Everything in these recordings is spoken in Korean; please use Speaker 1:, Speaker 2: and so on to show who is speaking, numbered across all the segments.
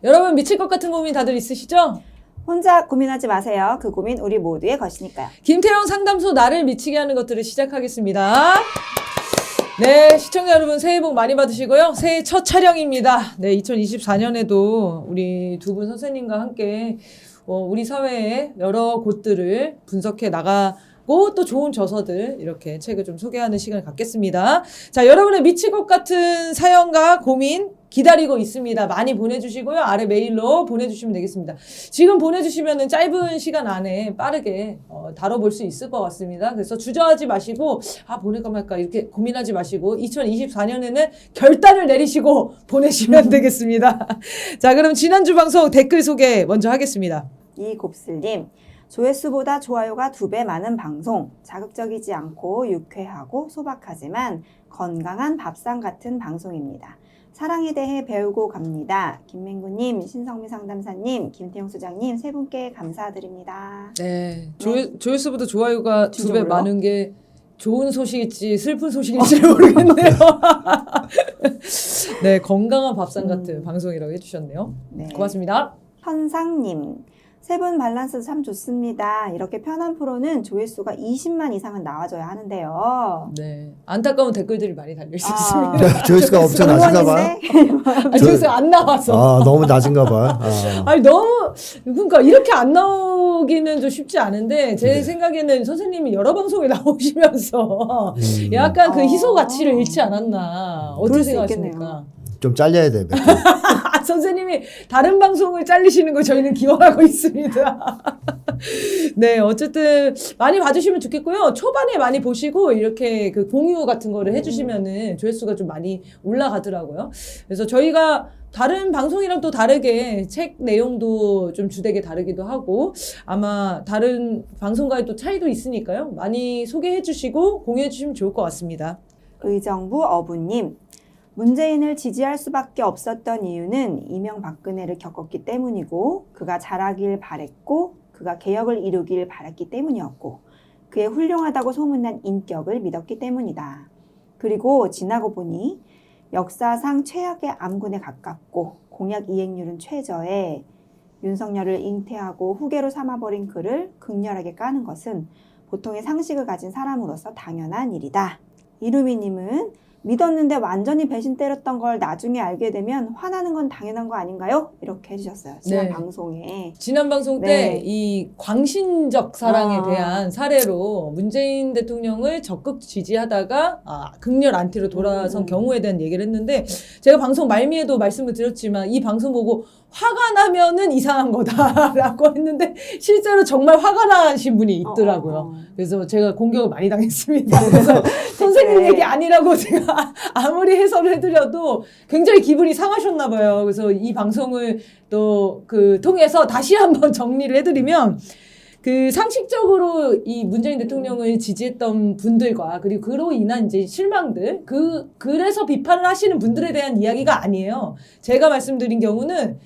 Speaker 1: 여러분 미칠 것 같은 고민 다들 있으시죠?
Speaker 2: 혼자 고민하지 마세요. 그 고민 우리 모두의 것이니까요.
Speaker 1: 김태형 상담소 나를 미치게 하는 것들을 시작하겠습니다. 네, 시청자 여러분 새해 복 많이 받으시고요. 새해 첫 촬영입니다. 네, 2024년에도 우리 두 분 선생님과 함께 우리 사회의 여러 곳들을 분석해 나가고 또 좋은 저서들 이렇게 책을 좀 소개하는 시간을 갖겠습니다. 자, 여러분의 미칠 것 같은 사연과 고민 기다리고 있습니다. 많이 보내주시고요. 아래 메일로 보내주시면 되겠습니다. 지금 보내주시면은 짧은 시간 안에 빠르게 다뤄볼 수 있을 것 같습니다. 그래서 주저하지 마시고 보낼까 말까 이렇게 고민하지 마시고 2024년에는 결단을 내리시고 보내시면 되겠습니다. 자, 그럼 지난주 방송 댓글 소개 먼저 하겠습니다.
Speaker 2: 이곱슬님, 조회수보다 좋아요가 2배 많은 방송. 자극적이지 않고 유쾌하고 소박하지만 건강한 밥상 같은 방송입니다. 사랑에 대해 배우고 갑니다. 김맹구님, 신성미 상담사님, 김태용 수장님 세 분께 감사드립니다.
Speaker 1: 네, 조회수보다 좋아요가 2배
Speaker 2: 몰라?
Speaker 1: 많은 게 좋은 소식일지 슬픈 소식일지 모르겠네요. 네, 건강한 밥상 같은 방송이라고 해주셨네요.
Speaker 2: 네.
Speaker 1: 고맙습니다.
Speaker 2: 현상님, 세 분 밸런스 참 좋습니다. 이렇게 편한 프로는 조회수가 20만 이상은 나와줘야 하는데요.
Speaker 1: 네, 안타까운 댓글들이 많이 달려있었습니다.
Speaker 3: 네, 조회수가 엄청 낮은가 봐요.
Speaker 1: 조회수가 안 나와서.
Speaker 3: 너무 낮은가 봐요.
Speaker 1: 아니 너무 그러니까 이렇게 안 나오기는 좀 쉽지 않은데 제 생각에는 선생님이 여러 방송에 나오시면서 약간 그 희소 가치를 잃지 않았나 어떻게
Speaker 2: 그럴 수
Speaker 1: 생각하십니까?
Speaker 2: 있겠네요.
Speaker 3: 좀 잘려야 돼.
Speaker 1: 선생님이 다른 방송을 잘리시는 거 저희는 기원하고 있습니다. 네, 어쨌든 많이 봐주시면 좋겠고요. 초반에 많이 보시고 이렇게 그 공유 같은 거를 해주시면은 조회수가 좀 많이 올라가더라고요. 그래서 저희가 다른 방송이랑 또 다르게 책 내용도 좀 주되게 다르기도 하고 아마 다른 방송과의 또 차이도 있으니까요. 많이 소개해 주시고 공유해 주시면 좋을 것 같습니다.
Speaker 2: 의정부 어부님, 문재인을 지지할 수밖에 없었던 이유는 이명박근혜를 겪었기 때문이고 그가 잘하길 바랬고 그가 개혁을 이루길 바랐기 때문이었고 그의 훌륭하다고 소문난 인격을 믿었기 때문이다. 그리고 지나고 보니 역사상 최악의 암군에 가깝고 공약 이행률은 최저에 윤석열을 잉태하고 후계로 삼아버린 그를 극렬하게 까는 것은 보통의 상식을 가진 사람으로서 당연한 일이다. 이루미님은 믿었는데 완전히 배신 때렸던 걸 나중에 알게 되면 화나는 건 당연한 거 아닌가요? 이렇게 해주셨어요. 지난
Speaker 1: 네.
Speaker 2: 방송에.
Speaker 1: 지난 방송 때
Speaker 2: 네.
Speaker 1: 이 광신적 사랑에 대한 사례로 문재인 대통령을 적극 지지하다가 극렬 안티로 돌아선 경우에 대한 얘기를 했는데 제가 방송 말미에도 말씀을 드렸지만 이 방송 보고 화가 나면은 이상한 거다라고 했는데 실제로 정말 화가 나신 분이 있더라고요. 그래서 제가 공격을 많이 당했습니다. 그래서 선생님 얘기 아니라고 제가 아무리 해설을 해드려도 굉장히 기분이 상하셨나 봐요. 그래서 이 방송을 또 통해서 다시 한번 정리를 해드리면 그 상식적으로 이 문재인 대통령을 지지했던 분들과 그리고 그로 인한 이제 실망들 그래서 비판을 하시는 분들에 대한 이야기가 아니에요. 제가 말씀드린 경우는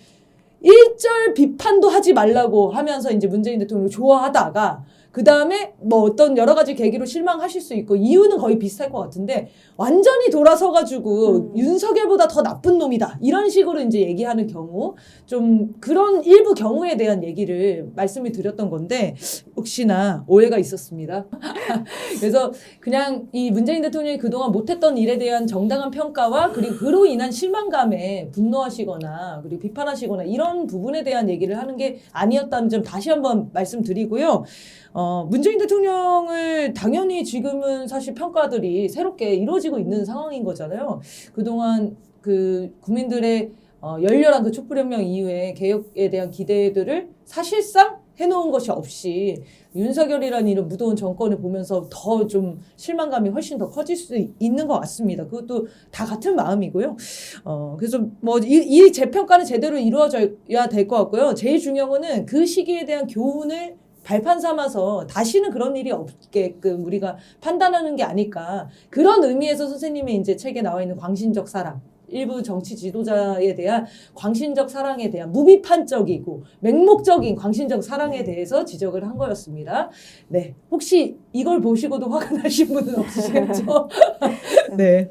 Speaker 1: 일절 비판도 하지 말라고 하면서 이제 문재인 대통령을 좋아하다가 그 다음에 뭐 어떤 여러 가지 계기로 실망하실 수 있고 이유는 거의 비슷할 것 같은데 완전히 돌아서가지고 윤석열보다 더 나쁜 놈이다 이런 식으로 이제 얘기하는 경우 좀 그런 일부 경우에 대한 얘기를 말씀을 드렸던 건데 혹시나 오해가 있었습니다. 그래서 그냥 이 문재인 대통령이 그동안 못했던 일에 대한 정당한 평가와 그리고 그로 인한 실망감에 분노하시거나 그리고 비판하시거나 이런 부분에 대한 얘기를 하는 게 아니었다는 점 다시 한번 말씀드리고요. 문재인 대통령을 당연히 지금은 사실 평가들이 새롭게 이루어지고 있는 상황인 거잖아요. 그동안 그 국민들의 열렬한 그 촛불혁명 이후에 개혁에 대한 기대들을 사실상 해놓은 것이 없이 윤석열이라는 이런 무더운 정권을 보면서 더 좀 실망감이 훨씬 더 커질 수 있는 것 같습니다. 그것도 다 같은 마음이고요. 그래서 뭐 이 재평가는 제대로 이루어져야 될 것 같고요. 제일 중요한 거는 그 시기에 대한 교훈을 발판 삼아서 다시는 그런 일이 없게끔 우리가 판단하는 게 아닐까. 그런 의미에서 선생님의 이제 책에 나와 있는 광신적 사랑. 일부 정치 지도자에 대한 광신적 사랑에 대한 무비판적이고 맹목적인 광신적 사랑에 대해서 지적을 한 거였습니다. 네, 혹시 이걸 보시고도 화가 나신 분은 없으시겠죠? 네,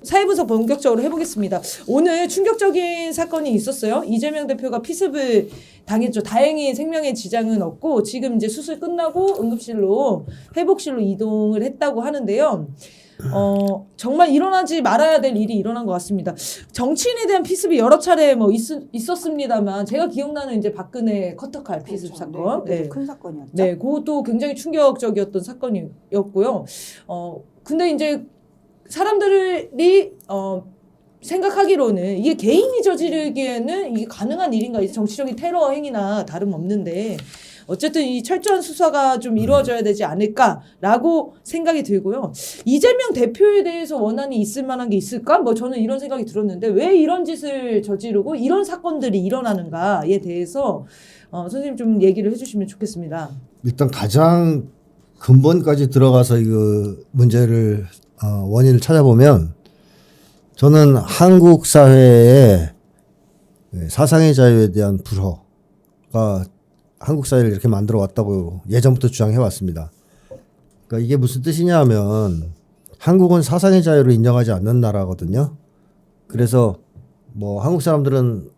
Speaker 1: 사회 분석 본격적으로 해보겠습니다. 오늘 충격적인 사건이 있었어요. 이재명 대표가 피습을 당했죠. 다행히 생명의 지장은 없고 지금 이제 수술 끝나고 응급실로 회복실로 이동을 했다고 하는데요. 정말 일어나지 말아야 될 일이 일어난 것 같습니다. 정치인에 대한 피습이 여러 차례 뭐 있었습니다만 제가 기억나는 이제 박근혜 커터칼 피습
Speaker 2: 그렇죠.
Speaker 1: 사건.
Speaker 2: 네,
Speaker 1: 네.
Speaker 2: 큰 사건이었죠.
Speaker 1: 네, 그것도 굉장히 충격적이었던 사건이었고요. 근데 이제 사람들이 생각하기로는 이게 개인이 저지르기에는 이게 가능한 일인가? 이제 정치적인 테러 행위나 다름없는데 어쨌든 이 철저한 수사가 좀 이루어져야 되지 않을까라고 생각이 들고요. 이재명 대표에 대해서 원한이 있을 만한 게 있을까? 뭐 저는 이런 생각이 들었는데 왜 이런 짓을 저지르고 이런 사건들이 일어나는가에 대해서 선생님 좀 얘기를 해주시면 좋겠습니다.
Speaker 3: 일단 가장 근본까지 들어가서 이거 문제를 원인을 찾아보면 저는 한국 사회의 사상의 자유에 대한 불허가 한국 사회를 이렇게 만들어 왔다고 예전부터 주장해 왔습니다. 그러니까 이게 무슨 뜻이냐 하면 한국은 사상의 자유를 인정하지 않는 나라거든요. 그래서 뭐 한국 사람들은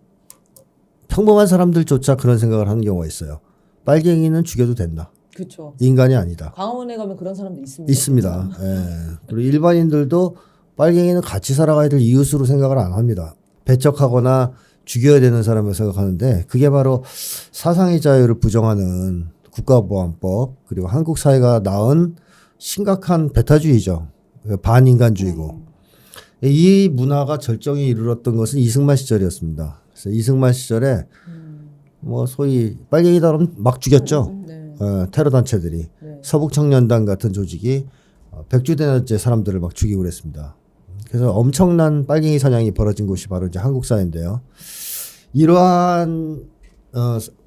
Speaker 3: 평범한 사람들조차 그런 생각을 하는 경우가 있어요. 빨갱이는 죽여도 된다.
Speaker 1: 그렇죠.
Speaker 3: 인간이 아니다.
Speaker 1: 광화문에 가면 그런 사람들 있습니다.
Speaker 3: 있습니다. 예. 그리고 일반인들도 빨갱이는 같이 살아가야 될 이웃으로 생각을 안 합니다. 배척하거나 죽여야 되는 사람을 생각하는데 그게 바로 사상의 자유를 부정하는 국가보안법 그리고 한국 사회가 낳은 심각한 배타주의죠. 반인간주의고. 이 문화가 절정에 이르렀던 것은 이승만 시절이었습니다. 그래서 이승만 시절에 뭐 소위 빨갱이다 그러면 막 죽였죠.
Speaker 1: 네.
Speaker 3: 테러 단체들이
Speaker 1: 네.
Speaker 3: 서북청년단 같은 조직이 백주대낮에 사람들을 막 죽이고 그랬습니다. 그래서 엄청난 빨갱이 사냥이 벌어진 곳이 바로 이제 한국 사회인데요. 이러한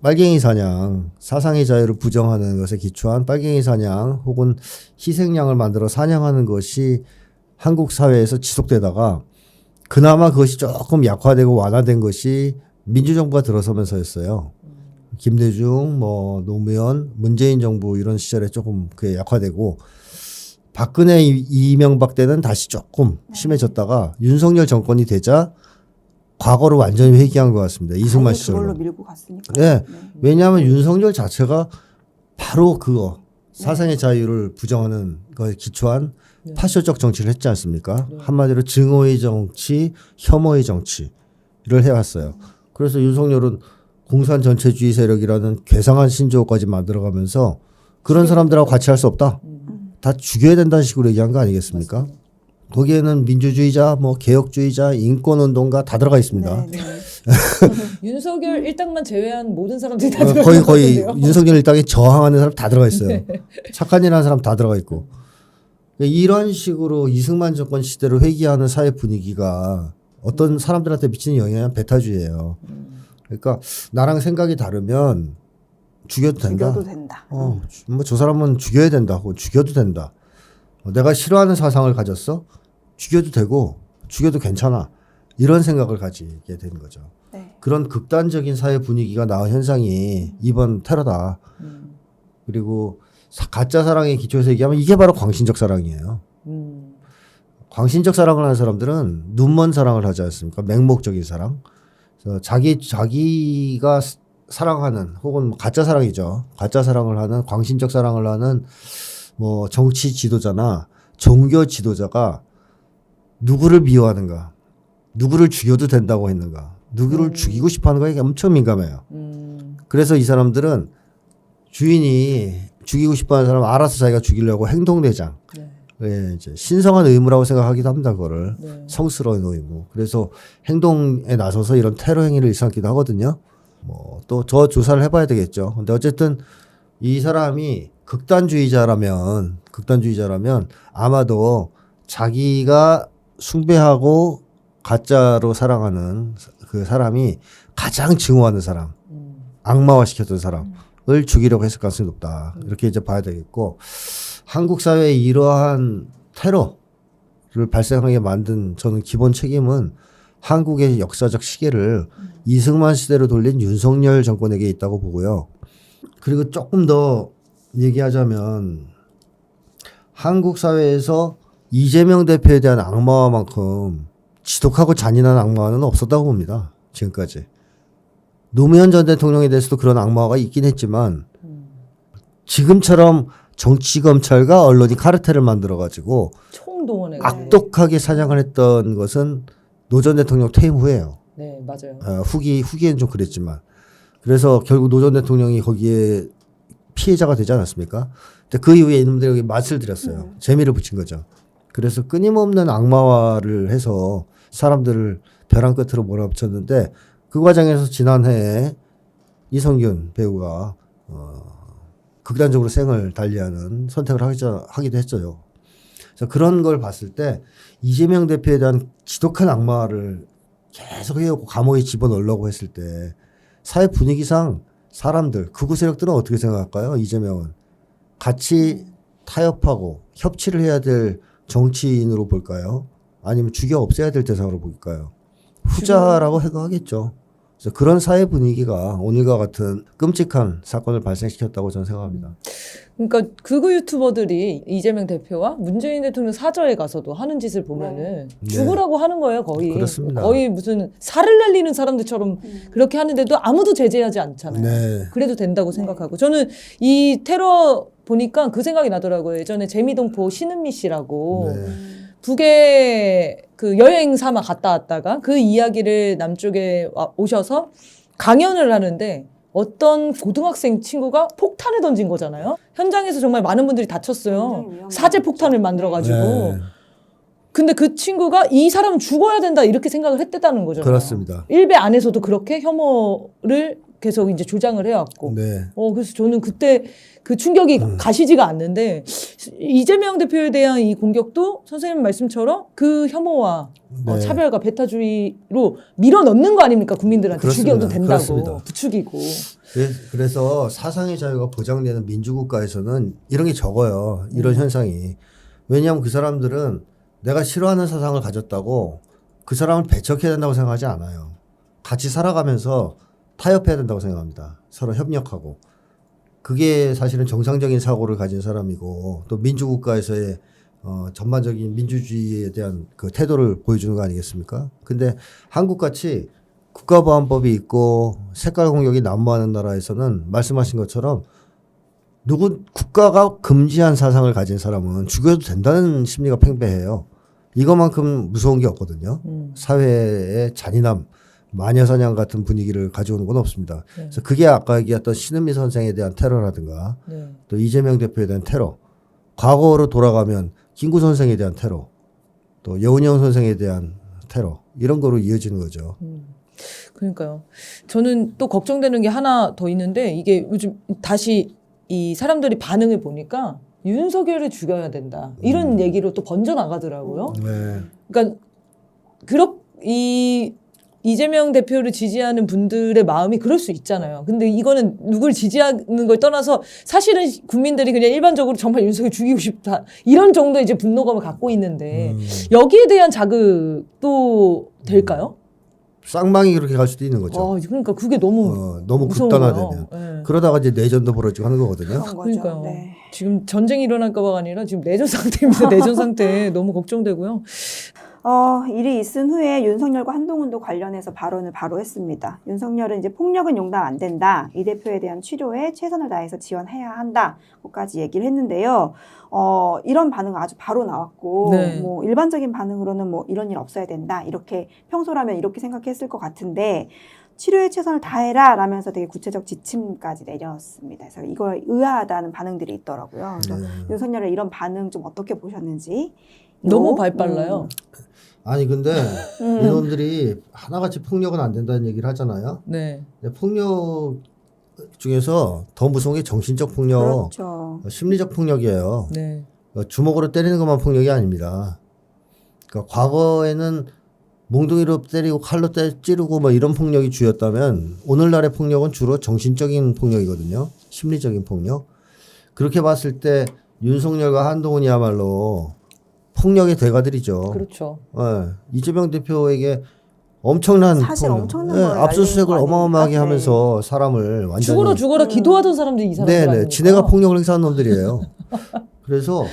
Speaker 3: 빨갱이 사냥, 사상의 자유를 부정하는 것에 기초한 빨갱이 사냥 혹은 희생양을 만들어 사냥하는 것이 한국 사회에서 지속되다가 그나마 그것이 조금 약화되고 완화된 것이 민주정부가 들어서면서였어요. 김대중, 뭐 노무현, 문재인 정부 이런 시절에 조금 그게 약화되고 박근혜 이명박 때는 다시 조금 심해졌다가 윤석열 정권이 되자 과거를 완전히 회귀한 것 같습니다. 이승만 시절로.
Speaker 2: 그걸로 밀고 갔으니까.
Speaker 3: 네. 왜냐하면 윤석열 자체가 바로 그거 사상의 자유를 부정하는 것에 기초한 파쇼적 정치를 했지 않습니까? 한마디로 증오의 정치, 혐오의 정치를 해왔어요. 그래서 윤석열은 공산 전체주의 세력이라는 괴상한 신조어까지 만들어가면서 그런 사람들하고 같이 할 수 없다. 다 죽여야 된다는 식으로 얘기한 거 아니겠습니까?
Speaker 1: 맞습니다.
Speaker 3: 거기에는 민주주의자, 뭐 개혁주의자, 인권운동가 다 들어가 있습니다.
Speaker 2: 네, 네.
Speaker 1: 윤석열 일당만 제외한 모든 사람들이 다 들어가
Speaker 3: 거의
Speaker 1: 있는데요.
Speaker 3: 윤석열 일당에 저항하는 사람 다 들어가 있어요. 착한 일 하는 사람 다 들어가 있고. 이런 식으로 이승만 정권 시대로 회귀하는 사회 분위기가 어떤 사람들한테 미치는 영향은 배타주의예요. 그러니까 나랑 생각이 다르면 죽여도 된다.
Speaker 2: 죽여도 된다.
Speaker 3: 뭐 저 사람은 죽여야 된다고 죽여도 된다. 내가 싫어하는 사상을 가졌어? 죽여도 되고 죽여도 괜찮아. 이런 생각을 가지게 되는 거죠.
Speaker 2: 네.
Speaker 3: 그런 극단적인 사회 분위기가 나온 현상이 이번 테러다. 그리고 가짜 사랑의 기초에서 얘기하면 이게 바로 광신적 사랑이에요. 광신적 사랑을 하는 사람들은 눈먼 사랑을 하지 않습니까? 맹목적인 사랑. 그래서 자기가 사랑하는 혹은 가짜 사랑이죠. 가짜 사랑을 하는 광신적 사랑을 하는 뭐 정치 지도자나 종교 지도자가 누구를 미워하는가, 누구를 죽여도 된다고 했는가, 누구를 죽이고 싶어하는 거에 엄청 민감해요. 그래서 이 사람들은 주인이 죽이고 싶어하는 사람 알아서 자기가 죽이려고 행동대장, 예, 이제 신성한 의무라고 생각하기도 합니다. 그거를 성스러운 의무. 그래서 행동에 나서서 이런 테러 행위를 일삼기도 하거든요. 뭐 또 저 조사를 해봐야 되겠죠. 근데 어쨌든 이 사람이 극단주의자라면 아마도 자기가 숭배하고 가짜로 사랑하는 그 사람이 가장 증오하는 사람, 악마화시켰던 사람을 죽이려고 했을 가능성이 높다. 이렇게 이제 봐야 되겠고, 한국 사회의 이러한 테러를 발생하게 만든 저는 기본 책임은 한국의 역사적 시계를 이승만 시대로 돌린 윤석열 정권에게 있다고 보고요. 그리고 조금 더 얘기하자면 한국 사회에서 이재명 대표에 대한 악마만큼 지독하고 잔인한 악마는 없었다고 봅니다. 지금까지. 노무현 전 대통령에 대해서도 그런 악마가 있긴 했지만 지금처럼 정치검찰과 언론이 카르텔을 만들어가지고
Speaker 1: 총동원해.
Speaker 3: 악독하게 사냥을 했던 것은 노 전 대통령 퇴임 후에요.
Speaker 1: 네, 맞아요.
Speaker 3: 후기에는 좀 그랬지만. 그래서 결국 노 전 대통령이 거기에 피해자가 되지 않았습니까? 근데 그 이후에 이놈들이 여기 맛을 들였어요. 재미를 붙인 거죠. 그래서 끊임없는 악마화를 해서 사람들을 벼랑 끝으로 몰아붙였는데 그 과정에서 지난해에 이성균 배우가 극단적으로 생을 달리하는 선택을 하기도 했어요. 그래서 그런 걸 봤을 때 이재명 대표에 대한 지독한 악마를 계속 해오고 감옥에 집어넣으려고 했을 때 사회 분위기상 사람들, 극우 세력들은 어떻게 생각할까요? 이재명은 같이 타협하고 협치를 해야 될 정치인으로 볼까요? 아니면 죽여 없애야 될 대상으로 볼까요? 후자라고 생각하겠죠. 그래서 그런 사회 분위기가 오늘과 같은 끔찍한 사건을 발생시켰다고 저는 생각합니다.
Speaker 1: 그러니까 극우 유튜버들이 이재명 대표와 문재인 대통령 사저에 가서도 하는 짓을 보면은
Speaker 3: 네.
Speaker 1: 죽으라고 하는 거예요, 거의.
Speaker 3: 그렇습니다.
Speaker 1: 거의 무슨 살을 날리는 사람들처럼 그렇게 하는데도 아무도 제재하지 않잖아요.
Speaker 3: 네.
Speaker 1: 그래도 된다고 생각하고. 저는 이 테러 보니까 그 생각이 나더라고요. 예전에 재미동포 신은미 씨라고
Speaker 3: 네.
Speaker 1: 북에 그 여행 삼아 갔다 왔다가 그 이야기를 남쪽에 오셔서 강연을 하는데 어떤 고등학생 친구가 폭탄을 던진 거잖아요. 현장에서 정말 많은 분들이 다쳤어요.
Speaker 2: 굉장히 위험한
Speaker 1: 사제 폭탄을 만들어가지고.
Speaker 3: 네.
Speaker 1: 근데 그 친구가 이 사람은 죽어야 된다 이렇게 생각을 했다는 거잖아요.
Speaker 3: 그렇습니다.
Speaker 1: 일베 안에서도 그렇게 혐오를 계속 이제 주장을 해왔고.
Speaker 3: 네.
Speaker 1: 그래서 저는 그때 그 충격이 가시지가 않는데 이재명 대표에 대한 이 공격도 선생님 말씀처럼 그 혐오와
Speaker 3: 네.
Speaker 1: 차별과 배타주의로 밀어넣는 거 아닙니까? 국민들한테
Speaker 3: 그렇습니다.
Speaker 1: 죽여도 된다고
Speaker 3: 그렇습니다.
Speaker 1: 부추기고.
Speaker 3: 그래서 사상의 자유가 보장되는 민주국가에서는 이런 게 적어요. 이런 현상이. 왜냐하면 그 사람들은 내가 싫어하는 사상을 가졌다고 그 사람을 배척해야 된다고 생각하지 않아요. 같이 살아가면서 타협해야 된다고 생각합니다. 서로 협력하고. 그게 사실은 정상적인 사고를 가진 사람이고 또 민주국가에서의 전반적인 민주주의에 대한 그 태도를 보여주는 거 아니겠습니까? 근데 한국같이 국가보안법이 있고 색깔 공격이 난무하는 나라에서는 말씀하신 것처럼 국가가 금지한 사상을 가진 사람은 죽여도 된다는 심리가 팽배해요. 이것만큼 무서운 게 없거든요. 사회의 잔인함, 마녀사냥 같은 분위기를 가져오는 건 없습니다.
Speaker 1: 네.
Speaker 3: 그래서 그게 아까 얘기했던 신은미 선생에 대한 테러라든가
Speaker 1: 네.
Speaker 3: 또 이재명 대표에 대한 테러, 과거로 돌아가면 김구 선생에 대한 테러, 또 여운형 선생에 대한 테러 이런 거로 이어지는 거죠.
Speaker 1: 그러니까요. 저는 또 걱정되는 게 하나 더 있는데 이게 요즘 다시 이 사람들이 반응을 보니까 윤석열을 죽여야 된다. 이런 얘기로 또 번져나가더라고요.
Speaker 3: 네.
Speaker 1: 그러니까 이재명 대표를 지지하는 분들의 마음이 그럴 수 있잖아요. 근데 이거는 누굴 지지하는 걸 떠나서 사실은 국민들이 그냥 일반적으로 정말 윤석열 죽이고 싶다. 이런 정도의 이제 분노감을 갖고 있는데 여기에 대한 자극도 될까요?
Speaker 3: 쌍방이 그렇게 갈 수도 있는 거죠.
Speaker 1: 그러니까 그게 너무
Speaker 3: 너무
Speaker 1: 무서운
Speaker 3: 극단화되면.
Speaker 1: 거예요. 네.
Speaker 3: 그러다가 이제 내전도 벌어지고 하는 거거든요.
Speaker 2: 그런 거죠.
Speaker 1: 그러니까요.
Speaker 2: 네.
Speaker 1: 지금 전쟁이 일어날까봐가 아니라 지금 내전 상태입니다. 내전 상태 너무 걱정되고요.
Speaker 2: 일이 있은 후에 윤석열과 한동훈도 관련해서 발언을 바로 했습니다. 윤석열은 이제 폭력은 용납 안 된다. 이 대표에 대한 치료에 최선을 다해서 지원해야 한다고까지 얘기를 했는데요. 이런 반응 아주 바로 나왔고,
Speaker 1: 네.
Speaker 2: 뭐 일반적인 반응으로는 뭐 이런 일 없어야 된다. 이렇게 평소라면 이렇게 생각했을 것 같은데 치료에 최선을 다해라 라면서 되게 구체적 지침까지 내렸습니다. 그래서 이걸 의아하다는 반응들이 있더라고요. 그래서 윤석열의 이런 반응 좀 어떻게 보셨는지.
Speaker 1: 너무 발빨라요.
Speaker 3: 아니 근데 이놈들이 하나같이 폭력은 안 된다는 얘기를 하잖아요.
Speaker 1: 네.
Speaker 3: 근데 폭력 중에서 더 무서운 게 정신적 폭력,
Speaker 2: 그렇죠.
Speaker 3: 심리적 폭력이에요.
Speaker 1: 네.
Speaker 3: 주먹으로 때리는 것만 폭력이 아닙니다. 그러니까 과거에는 몽둥이로 때리고 칼로 찌르고 뭐 이런 폭력이 주였다면 오늘날의 폭력은 주로 정신적인 폭력이거든요. 심리적인 폭력. 그렇게 봤을 때 윤석열과 한동훈이야말로 폭력의 대가들이죠.
Speaker 1: 그렇죠.
Speaker 3: 이재명 대표에게 엄청난
Speaker 2: 사실
Speaker 3: 폭력.
Speaker 2: 엄청난
Speaker 3: 네,
Speaker 2: 걸
Speaker 3: 압수수색을
Speaker 2: 날리는 거
Speaker 3: 어마어마하게
Speaker 2: 아닙니까?
Speaker 3: 하면서 사람을 완전히
Speaker 1: 죽어라 기도하던 사람들이 이 사람들
Speaker 3: 네네
Speaker 1: 아닙니까?
Speaker 3: 지네가 폭력을 행사한 놈들이에요. 그래서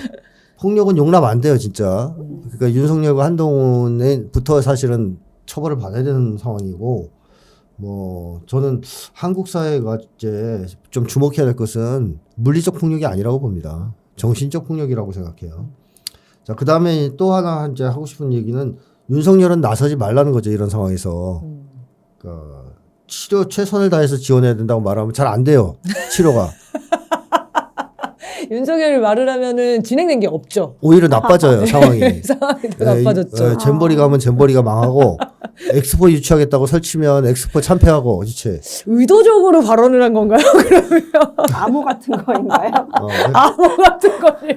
Speaker 3: 폭력은 용납 안 돼요 진짜. 그러니까 윤석열과 한동훈부터 사실은 처벌을 받아야 되는 상황이고 뭐 저는 한국 사회가 이제 좀 주목해야 될 것은 물리적 폭력이 아니라고 봅니다. 정신적 폭력이라고 생각해요. 자, 그 다음에 또 하나 이제 하고 싶은 얘기는 윤석열은 나서지 말라는 거죠. 이런 상황에서. 그러니까 치료 최선을 다해서 지원해야 된다고 말하면 잘 안 돼요. 치료가.
Speaker 1: 윤석열이 말을 하면은 진행된 게 없죠.
Speaker 3: 오히려 나빠져요. 상황이.
Speaker 1: 상황이 더 나빠졌죠.
Speaker 3: 잼버리 가면 잼버리가 망하고 엑스포 유치하겠다고 설치면 엑스포 참패하고 유치.
Speaker 1: 의도적으로 발언을 한 건가요? 그러면
Speaker 2: 암호 같은 거인가요?
Speaker 1: 암호 같은 거니.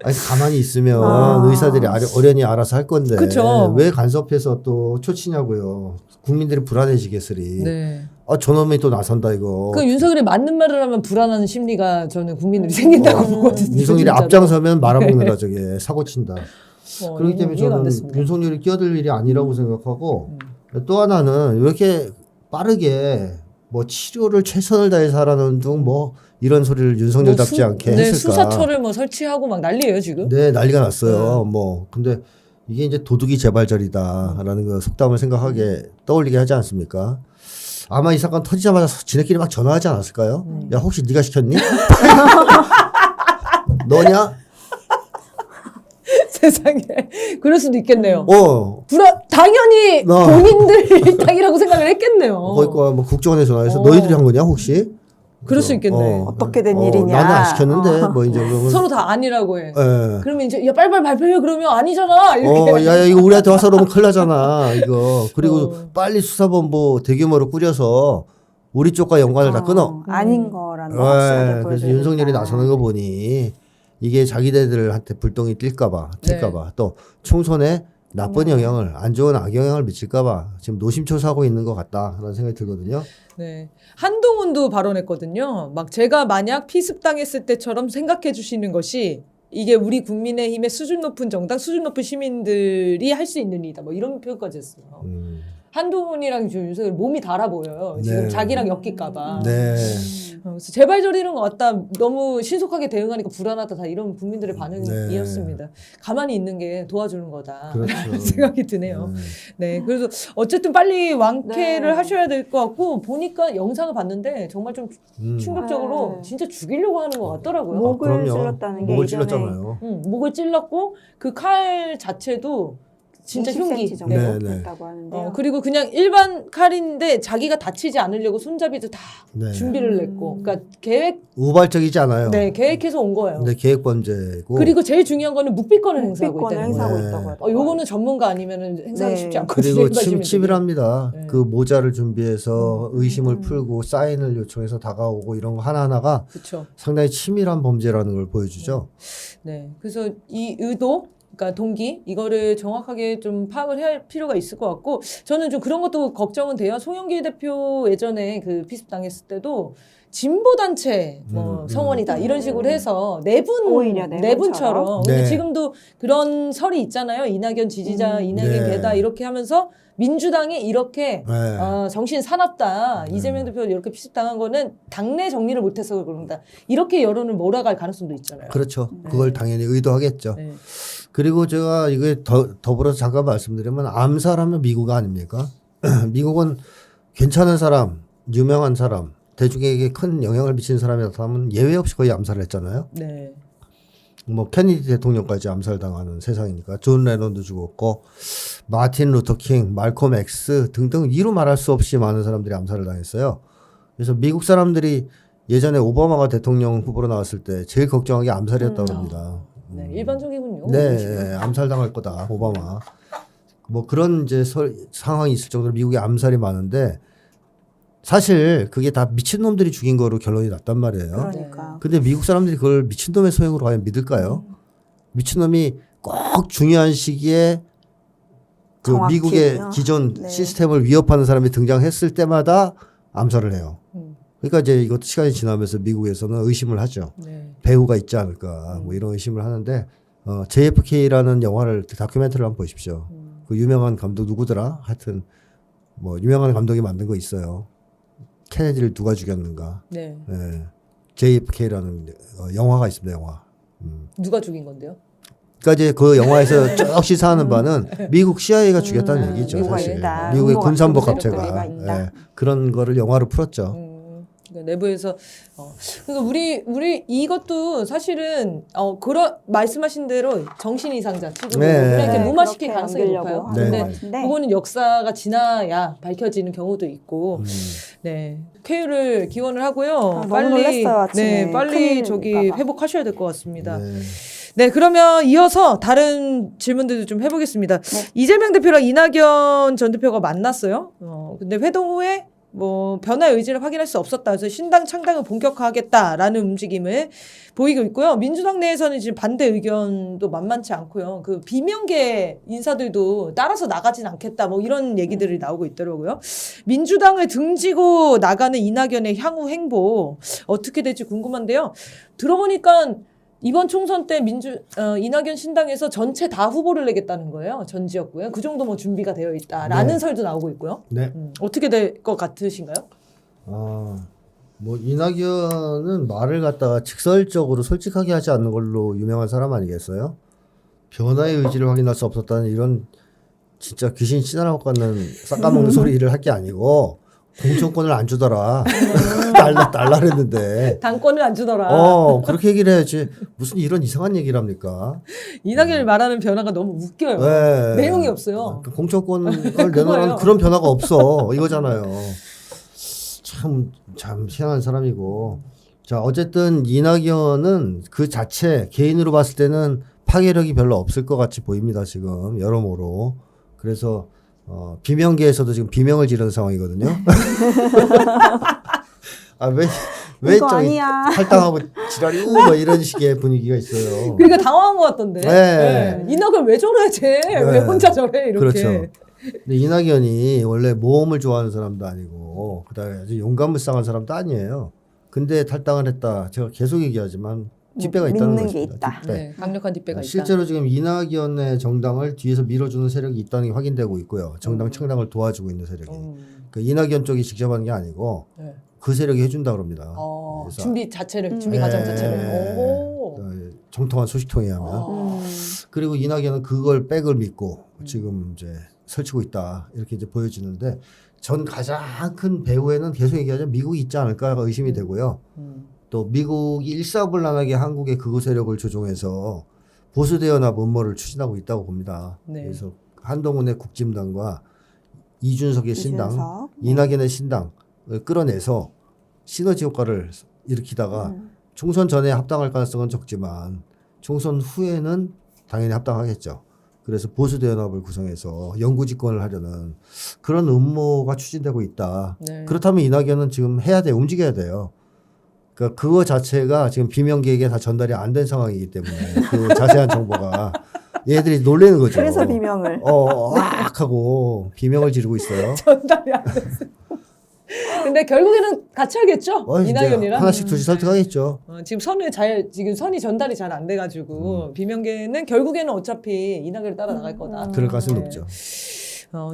Speaker 3: 아니 가만히 있으면 의사들이 어련히 알아서 할 건데
Speaker 1: 그쵸.
Speaker 3: 왜 간섭해서 또 초치냐고요. 국민들이 불안해지겠으리.
Speaker 1: 네.
Speaker 3: 저놈이 또 나선다 이거.
Speaker 1: 그 윤석열이 맞는 말을 하면 불안한 심리가 저는 국민들이 생긴다고 보거든요.
Speaker 3: 윤석열이
Speaker 1: 진짜로.
Speaker 3: 앞장서면 말아먹는다 저게 사고 친다. 그렇기 때문에
Speaker 1: 이해가 안
Speaker 3: 저는
Speaker 1: 됐습니다.
Speaker 3: 윤석열이 끼어들 일이 아니라고 생각하고 또 하나는 이렇게 빠르게 뭐 치료를 최선을 다해서 하라는 등 뭐 이런 소리를 윤석열답지 않게
Speaker 1: 네,
Speaker 3: 했을까.
Speaker 1: 수사처를 뭐 설치하고 막 난리예요 지금.
Speaker 3: 네, 난리가 났어요. 뭐 근데 이게 이제 도둑이 재발절이다라는 그 속담을 생각하게 떠올리게 하지 않습니까? 아마 이 사건 터지자마자 지네끼리 막 전화하지 않았을까요? 야 혹시 네가 시켰니? 너냐?
Speaker 1: 세상에 그럴 수도 있겠네요.
Speaker 3: 어.
Speaker 1: 당연히
Speaker 3: 어.
Speaker 1: 본인들 일당이라고 생각을 했겠네요.
Speaker 3: 거기가 뭐 국정원에 전화해서
Speaker 1: 어.
Speaker 3: 너희들이 한 거냐 혹시?
Speaker 1: 그럴 수 있겠네.
Speaker 2: 어떻게 된 일이냐.
Speaker 3: 나는 안 시켰는데 뭐 이제 그러면
Speaker 1: 서로 다 아니라고 해.
Speaker 3: 예.
Speaker 1: 그러면 이제 야 빨리빨리 발표해 그러면 아니잖아 이렇게.
Speaker 3: 야 이거 우리한테 와서 그러면 큰일 나잖아 이거. 그리고 빨리 수사본부 대규모로 꾸려서 우리 쪽과 연관을 다 끊어.
Speaker 2: 아닌 거라는 거 확실하게
Speaker 3: 그래서
Speaker 2: 보여줘야
Speaker 3: 윤석열이
Speaker 2: 된다.
Speaker 3: 나서는 거 보니 이게 자기네들한테 불똥이 튈까봐 또 총선에 나쁜 영향을 안 좋은 악영향을 미칠까봐 지금 노심초사하고 있는 것 같다라는 생각이 들거든요.
Speaker 1: 네. 한동훈도 발언했거든요. 막 제가 만약 피습당했을 때처럼 생각해 주시는 것이 이게 우리 국민의힘의 수준 높은 정당, 수준 높은 시민들이 할 수 있는 일이다. 뭐 이런 표현까지 했어요. 한동훈이랑 지금 윤석열 몸이 달아 보여요. 지금
Speaker 3: 네.
Speaker 1: 자기랑 엮일까봐.
Speaker 3: 네.
Speaker 1: 그래서 재발절이는 것 같다. 너무 신속하게 대응하니까 불안하다. 다 이런 국민들의
Speaker 3: 네.
Speaker 1: 반응이었습니다. 가만히 있는 게 도와주는 거다.
Speaker 3: 그렇죠.
Speaker 1: 라는 생각이 드네요. 네. 그래서 어쨌든 빨리 완쾌를
Speaker 2: 네.
Speaker 1: 하셔야 될 것 같고 보니까 영상을 봤는데 정말 좀 충격적으로
Speaker 2: 네.
Speaker 1: 진짜 죽이려고 하는 것 같더라고요.
Speaker 2: 목을
Speaker 3: 그럼요.
Speaker 2: 찔렀다는 게
Speaker 3: 목을
Speaker 2: 예전에
Speaker 3: 찔렀잖아요.
Speaker 1: 목을 찔렀고 그 칼 자체도 진짜
Speaker 2: 20cm
Speaker 1: 흉기.
Speaker 2: 정도
Speaker 3: 네, 네.
Speaker 2: 됐다고 하는데요.
Speaker 1: 그리고 그냥 일반 칼인데 자기가 다치지 않으려고 손잡이도 다
Speaker 3: 네.
Speaker 1: 준비를 냈고, 그러니까
Speaker 3: 우발적이지 않아요.
Speaker 1: 네, 계획해서 온 거예요.
Speaker 3: 근데 계획 범죄고.
Speaker 1: 그리고 제일 중요한 거는 묵비권을 행사하고
Speaker 2: 묵비권을
Speaker 1: 있다는 거예요.
Speaker 2: 행사하고
Speaker 3: 네.
Speaker 2: 있다고 하더라고요.
Speaker 1: 요거는 전문가 아니면은 행사하기
Speaker 2: 네.
Speaker 1: 쉽지 않거든요.
Speaker 3: 그리고
Speaker 1: 일반 시민들이.
Speaker 3: 치밀합니다.
Speaker 1: 네.
Speaker 3: 그 모자를 준비해서 의심을 풀고 사인을 요청해서 다가오고 이런 거 하나하나가
Speaker 1: 그렇죠.
Speaker 3: 상당히 치밀한 범죄라는 걸 보여주죠.
Speaker 1: 네, 그래서 이 의도, 그러니까 동기 이거를 정확하게 좀 파악을 해야 할 필요가 있을 것 같고 저는 좀 그런 것도 걱정은 돼요. 송영길 대표 예전에 그 피습 당했을 때도 진보 단체 뭐 성원이다 이런 식으로 해서
Speaker 2: 오히려
Speaker 1: 내분처럼. 근데
Speaker 3: 네.
Speaker 1: 지금도 그런 설이 있잖아요. 이낙연 지지자, 이낙연
Speaker 3: 네.
Speaker 1: 개다 이렇게 하면서 민주당이 이렇게
Speaker 3: 네.
Speaker 1: 정신 사납다. 이재명 대표 이렇게 피습 당한 거는 당내 정리를 못해서 그런다. 이렇게 여론을 몰아갈 가능성도 있잖아요.
Speaker 3: 그렇죠. 그걸 당연히 의도하겠죠.
Speaker 1: 네.
Speaker 3: 그리고 제가 이게 더불어서 잠깐 말씀드리면 암살하면 미국 아닙니까? 미국은 괜찮은 사람, 유명한 사람, 대중에게 큰 영향을 미치는 사람이 나타나면 예외 없이 거의 암살을 했잖아요.
Speaker 1: 네.
Speaker 3: 뭐 케네디 대통령까지 암살당하는 세상이니까 존 레논도 죽었고 마틴 루터 킹, 말콤 X 등등 이루 말할 수 없이 많은 사람들이 암살을 당했어요. 그래서 미국 사람들이 예전에 오바마가 대통령 후보로 나왔을 때 제일 걱정한 게 암살이었다고 합니다.
Speaker 1: 네, 일반적이군요.
Speaker 3: 네, 암살당할 거다 오바마. 뭐 그런 이제 상황이 있을 정도로 미국에 암살이 많은데 사실 그게 다 미친놈들이 죽인 거로 결론이 났단 말이에요.
Speaker 2: 그러니까.
Speaker 3: 근데 미국 사람들이 그걸 미친놈의 소행으로 과연 믿을까요? 미친놈이 꼭 중요한 시기에 그
Speaker 2: 정확히,
Speaker 3: 미국의 기존
Speaker 2: 네.
Speaker 3: 시스템을 위협하는 사람이 등장했을 때마다 암살을 해요. 그러니까 이제 이것도 시간이 지나면서 미국에서는 의심을 하죠.
Speaker 1: 네.
Speaker 3: 배후가 있지 않을까 뭐 이런 의심을 하는데 JFK라는 영화를 다큐멘터리를 한번 보십시오. 그 유명한 감독 누구더라? 하여튼 뭐 유명한 감독이 만든 거 있어요. 케네디를 누가 죽였는가.
Speaker 1: 네.
Speaker 3: 예. JFK라는 영화가 있습니다. 영화.
Speaker 1: 누가 죽인 건데요?
Speaker 3: 그러니까 이제 그 영화에서 쭉 시사하는 바는 미국 CIA가 죽였다는 얘기죠.
Speaker 2: 미국에
Speaker 3: 사실
Speaker 2: 있다.
Speaker 3: 미국의
Speaker 2: 음모가
Speaker 3: 군산법
Speaker 2: 있다.
Speaker 3: 갑체가
Speaker 2: 있다.
Speaker 3: 예. 그런 거를 영화로 풀었죠.
Speaker 1: 그러니까 내부에서 그러니까 우리 이것도 사실은 그런 말씀하신 대로 정신 이상자 취급으로
Speaker 3: 네.
Speaker 1: 그냥 이렇게
Speaker 2: 네,
Speaker 1: 무마시킬
Speaker 2: 그렇게
Speaker 1: 가능성이
Speaker 2: 넘기려고
Speaker 1: 높아요.
Speaker 2: 하는
Speaker 3: 네.
Speaker 2: 것
Speaker 1: 근데
Speaker 2: 같은데.
Speaker 1: 그거는 역사가 지나야 밝혀지는 경우도 있고, 네 쾌유를 기원을 하고요.
Speaker 2: 너무 놀랐어요, 아침에.
Speaker 1: 네 빨리
Speaker 2: 큰일
Speaker 1: 저기
Speaker 2: 날까 봐.
Speaker 1: 회복하셔야 될 것 같습니다.
Speaker 3: 네.
Speaker 1: 네, 그러면 이어서 다른 질문들도 좀 해보겠습니다.
Speaker 2: 네.
Speaker 1: 이재명 대표랑 이낙연 전 대표가 만났어요. 근데 회동 후에 뭐 변화의 의지를 확인할 수 없었다. 그래서 신당 창당을 본격화하겠다라는 움직임을 보이고 있고요. 민주당 내에서는 지금 반대 의견도 만만치 않고요. 그 비명계 인사들도 따라서 나가진 않겠다. 뭐 이런 얘기들이 나오고 있더라고요. 민주당을 등지고 나가는 이낙연의 향후 행보 어떻게 될지 궁금한데요. 들어보니까 이번 총선 때 이낙연 신당에서 전체 다 후보를 내겠다는 거예요. 전 지역구에. 그 정도 뭐 준비가 되어 있다라는
Speaker 3: 네.
Speaker 1: 설도 나오고 있고요.
Speaker 3: 네.
Speaker 1: 어떻게 될 것 같으신가요?
Speaker 3: 뭐 이낙연은 말을 갖다가 직설적으로 솔직하게 하지 않는 걸로 유명한 사람 아니겠어요? 변화의 의지를 확인할 수 없었다는 이런 진짜 귀신 씨나라고 같는 싹까먹는 소리를 할 게 아니고 공천권을 안 주더라. 달라 그랬는데.
Speaker 1: 당권을 안 주더라.
Speaker 3: 그렇게 얘기를 해야지. 무슨 이런 이상한 얘기를 합니까?
Speaker 1: 이낙연이 말하는 변화가 너무 웃겨요.
Speaker 3: 네.
Speaker 1: 내용이 없어요.
Speaker 3: 공천권을 내놓으면 그런 변화가 없어. 이거잖아요. 참 희한한 사람이고. 자, 어쨌든 이낙연은 그 자체 개인으로 봤을 때는 파괴력이 별로 없을 것 같이 보입니다. 지금 여러모로. 그래서 비명계에서도 지금 비명을 지르는 상황이거든요. 왜
Speaker 2: 이거
Speaker 3: 저기
Speaker 2: 아니야.
Speaker 3: 할당하고 지랄이 뭐 이런 식의 분위기가 있어요.
Speaker 1: 그러니까 당황한 것 같던데.
Speaker 3: 네.
Speaker 1: 이낙연 왜 저래 쟤? 왜 혼자 저래? 이렇게.
Speaker 3: 그렇죠. 근데 이낙연이 원래 모험을 좋아하는 사람도 아니고 그다음에 아주 용감무쌍한 사람도 아니에요. 근데 탈당을 했다. 제가 계속 얘기하지만 뒷배가 있다는
Speaker 2: 믿는 게
Speaker 3: 것입니다.
Speaker 2: 있다.
Speaker 3: 뒷배.
Speaker 1: 네, 강력한 뒷배가 있다.
Speaker 3: 실제로 지금 이낙연의 정당을 뒤에서 밀어주는 세력이 있다는 게 확인되고 있고요. 정당 창당을 도와주고 있는 세력이. 그 이낙연 쪽이 직접 하는 게 아니고
Speaker 1: 네.
Speaker 3: 그 세력이 해준다 그럽니다. 그래서
Speaker 1: 준비 자체를, 준비 과정 자체를. 오.
Speaker 3: 정통한 소식통에 의하면. 그리고 이낙연은 그걸 백을 믿고 지금 이제 설치고 있다. 이렇게 이제 보여지는데 전 가장 큰 배후에는 계속 얘기하자면 미국이 있지 않을까가 의심이 되고요. 또 미국이 일사불란하게 한국의 극우 세력을 조종해서 보수 대연합 음모를 추진하고 있다고 봅니다.
Speaker 1: 네.
Speaker 3: 그래서 한동훈의 국진당과 이준석의 신당,
Speaker 2: 이준석.
Speaker 3: 이낙연의 신당을 끌어내서 시너지 효과를 일으키다가 총선 전에 합당할 가능성은 적지만 총선 후에는 당연히 합당하겠죠. 그래서 보수 대연합을 구성해서 영구집권을 하려는 그런 음모가 추진되고 있다.
Speaker 1: 네.
Speaker 3: 그렇다면 이낙연은 지금 해야 돼, 움직여야 돼요. 그러니까 그거 자체가 지금 비명계에게 다 전달이 안 된 상황이기 때문에 그 자세한 정보가 얘들이 놀라는 거죠.
Speaker 2: 그래서 비명을.
Speaker 3: 악 하고 비명을 지르고 있어요.
Speaker 1: 전달이 안 됐어. 근데 결국에는 같이 하겠죠?
Speaker 3: 이제
Speaker 1: 이낙연이랑.
Speaker 3: 하나씩 둘씩 설득하겠죠.
Speaker 1: 지금 지금 선이 전달이 잘 안 돼가지고 비명계는 결국에는 어차피 이낙연을 따라 나갈 거다.
Speaker 3: 그럴 가능성이
Speaker 1: 네.
Speaker 3: 높죠.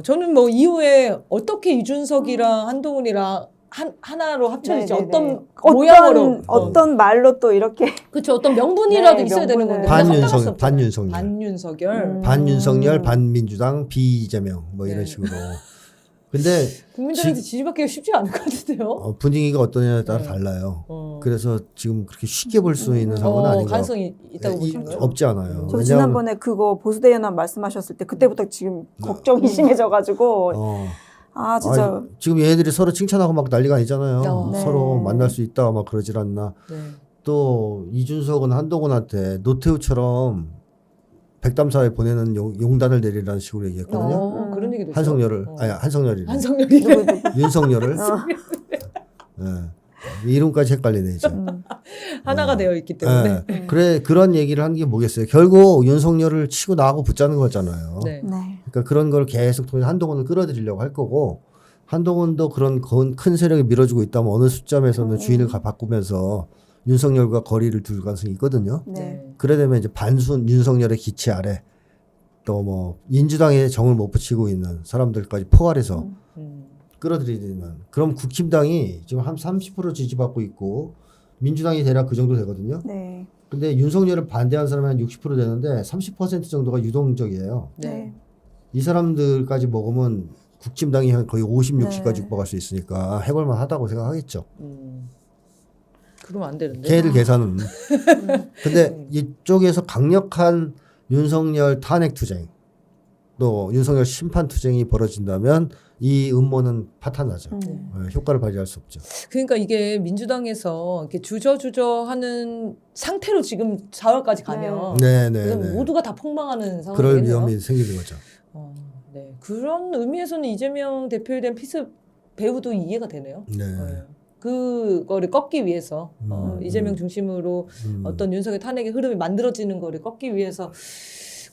Speaker 1: 저는 뭐 이후에 어떻게 이준석이랑 한동훈이랑 하나로 합쳐질지
Speaker 2: 네네네.
Speaker 1: 모양으로
Speaker 2: 어떤 말로 또 이렇게
Speaker 1: 그렇죠. 어떤 명분이라도
Speaker 2: 네,
Speaker 1: 있어야 되는
Speaker 2: 명분을.
Speaker 1: 건데 합당할 수 없잖아요.
Speaker 3: 반윤석열.
Speaker 1: 반윤석열.
Speaker 3: 반윤석열, 반민주당, 비이재명 뭐 이런
Speaker 1: 네.
Speaker 3: 식으로. 근데
Speaker 1: 국민들한테 지지받기가 쉽지 않을 것 같은데요.
Speaker 3: 분위기가 어떠냐에 따라
Speaker 1: 네.
Speaker 3: 달라요.
Speaker 1: 어.
Speaker 3: 그래서 지금 그렇게 쉽게 볼 수 있는 상황은 아닌가.
Speaker 1: 가능성이 있다고 보시는 거예요?
Speaker 3: 없지 않아요.
Speaker 2: 저
Speaker 3: 왜냐하면
Speaker 2: 지난번에 그거 보수대연합 말씀하셨을 때 그때부터 지금 걱정이 심해져가지고 진짜
Speaker 3: 지금 얘네들이 서로 칭찬하고 막 난리가 아니잖아요.
Speaker 2: 네.
Speaker 3: 서로 만날 수 있다 막 그러질 않나.
Speaker 1: 네.
Speaker 3: 또 이준석은 한동훈한테 노태우처럼 백담사에 보내는 용단을 내리라는 식으로 얘기했거든요.
Speaker 1: 그런 얘기도 있어요.
Speaker 3: 한성열을 아니 한성열이
Speaker 1: 한성열이
Speaker 3: 윤석열을 네. 이름까지 헷갈리네 이제.
Speaker 1: 하나가 되어 있기 때문에.
Speaker 3: 네. 그래 그런 얘기를 하는 게 뭐겠어요. 결국 윤석열을 치고 나하고 붙자는 거잖아요.
Speaker 1: 네.
Speaker 2: 네.
Speaker 3: 그러니까 그런 걸 계속 통해서 한동훈을 끌어들이려고 할 거고 한동훈도 그런 큰 세력이 밀어주고 있다면 어느 시점에서는 주인을 바꾸면서 윤석열과 거리를 둘 가능성이 있거든요.
Speaker 2: 네.
Speaker 3: 그래 되면 이제 반순 윤석열의 기치 아래 또 뭐 민주당에 정을 못 붙이고 있는 사람들까지 포괄해서 끌어들이는. 그럼 국힘당이 지금 한 30% 지지받고 있고 민주당이 대략 그 정도 되거든요.
Speaker 2: 네.
Speaker 3: 근데 윤석열을 반대하는 사람이 한 60% 되는데 30% 정도가 유동적이에요.
Speaker 1: 네.
Speaker 3: 이 사람들까지 먹으면 국힘당이 한 거의 50,
Speaker 2: 네.
Speaker 3: 60까지 육박할 수 있으니까 해볼만 하다고 생각하겠죠.
Speaker 1: 그러면 안 되는데.
Speaker 3: 걔들 계산은. 근데 이쪽에서 강력한 윤석열 탄핵 투쟁, 또 윤석열 심판 투쟁이 벌어진다면 이 음모는 파탄나죠. 효과를 발휘할 수 없죠.
Speaker 1: 그러니까 이게 민주당에서 이렇게 주저주저하는 상태로 지금 4월까지 가면 그럼 모두가 다 폭망하는 상황이
Speaker 3: 그럴
Speaker 1: 되네요.
Speaker 3: 위험이 생기는 거죠.
Speaker 1: 네. 그런 의미에서는 이재명 대표에 대한 피습 배후도 이해가 되네요.
Speaker 3: 네.
Speaker 1: 그거를 꺾기 위해서 이재명 중심으로 어떤 윤석열 탄핵의 흐름이 만들어지는 거를 꺾기 위해서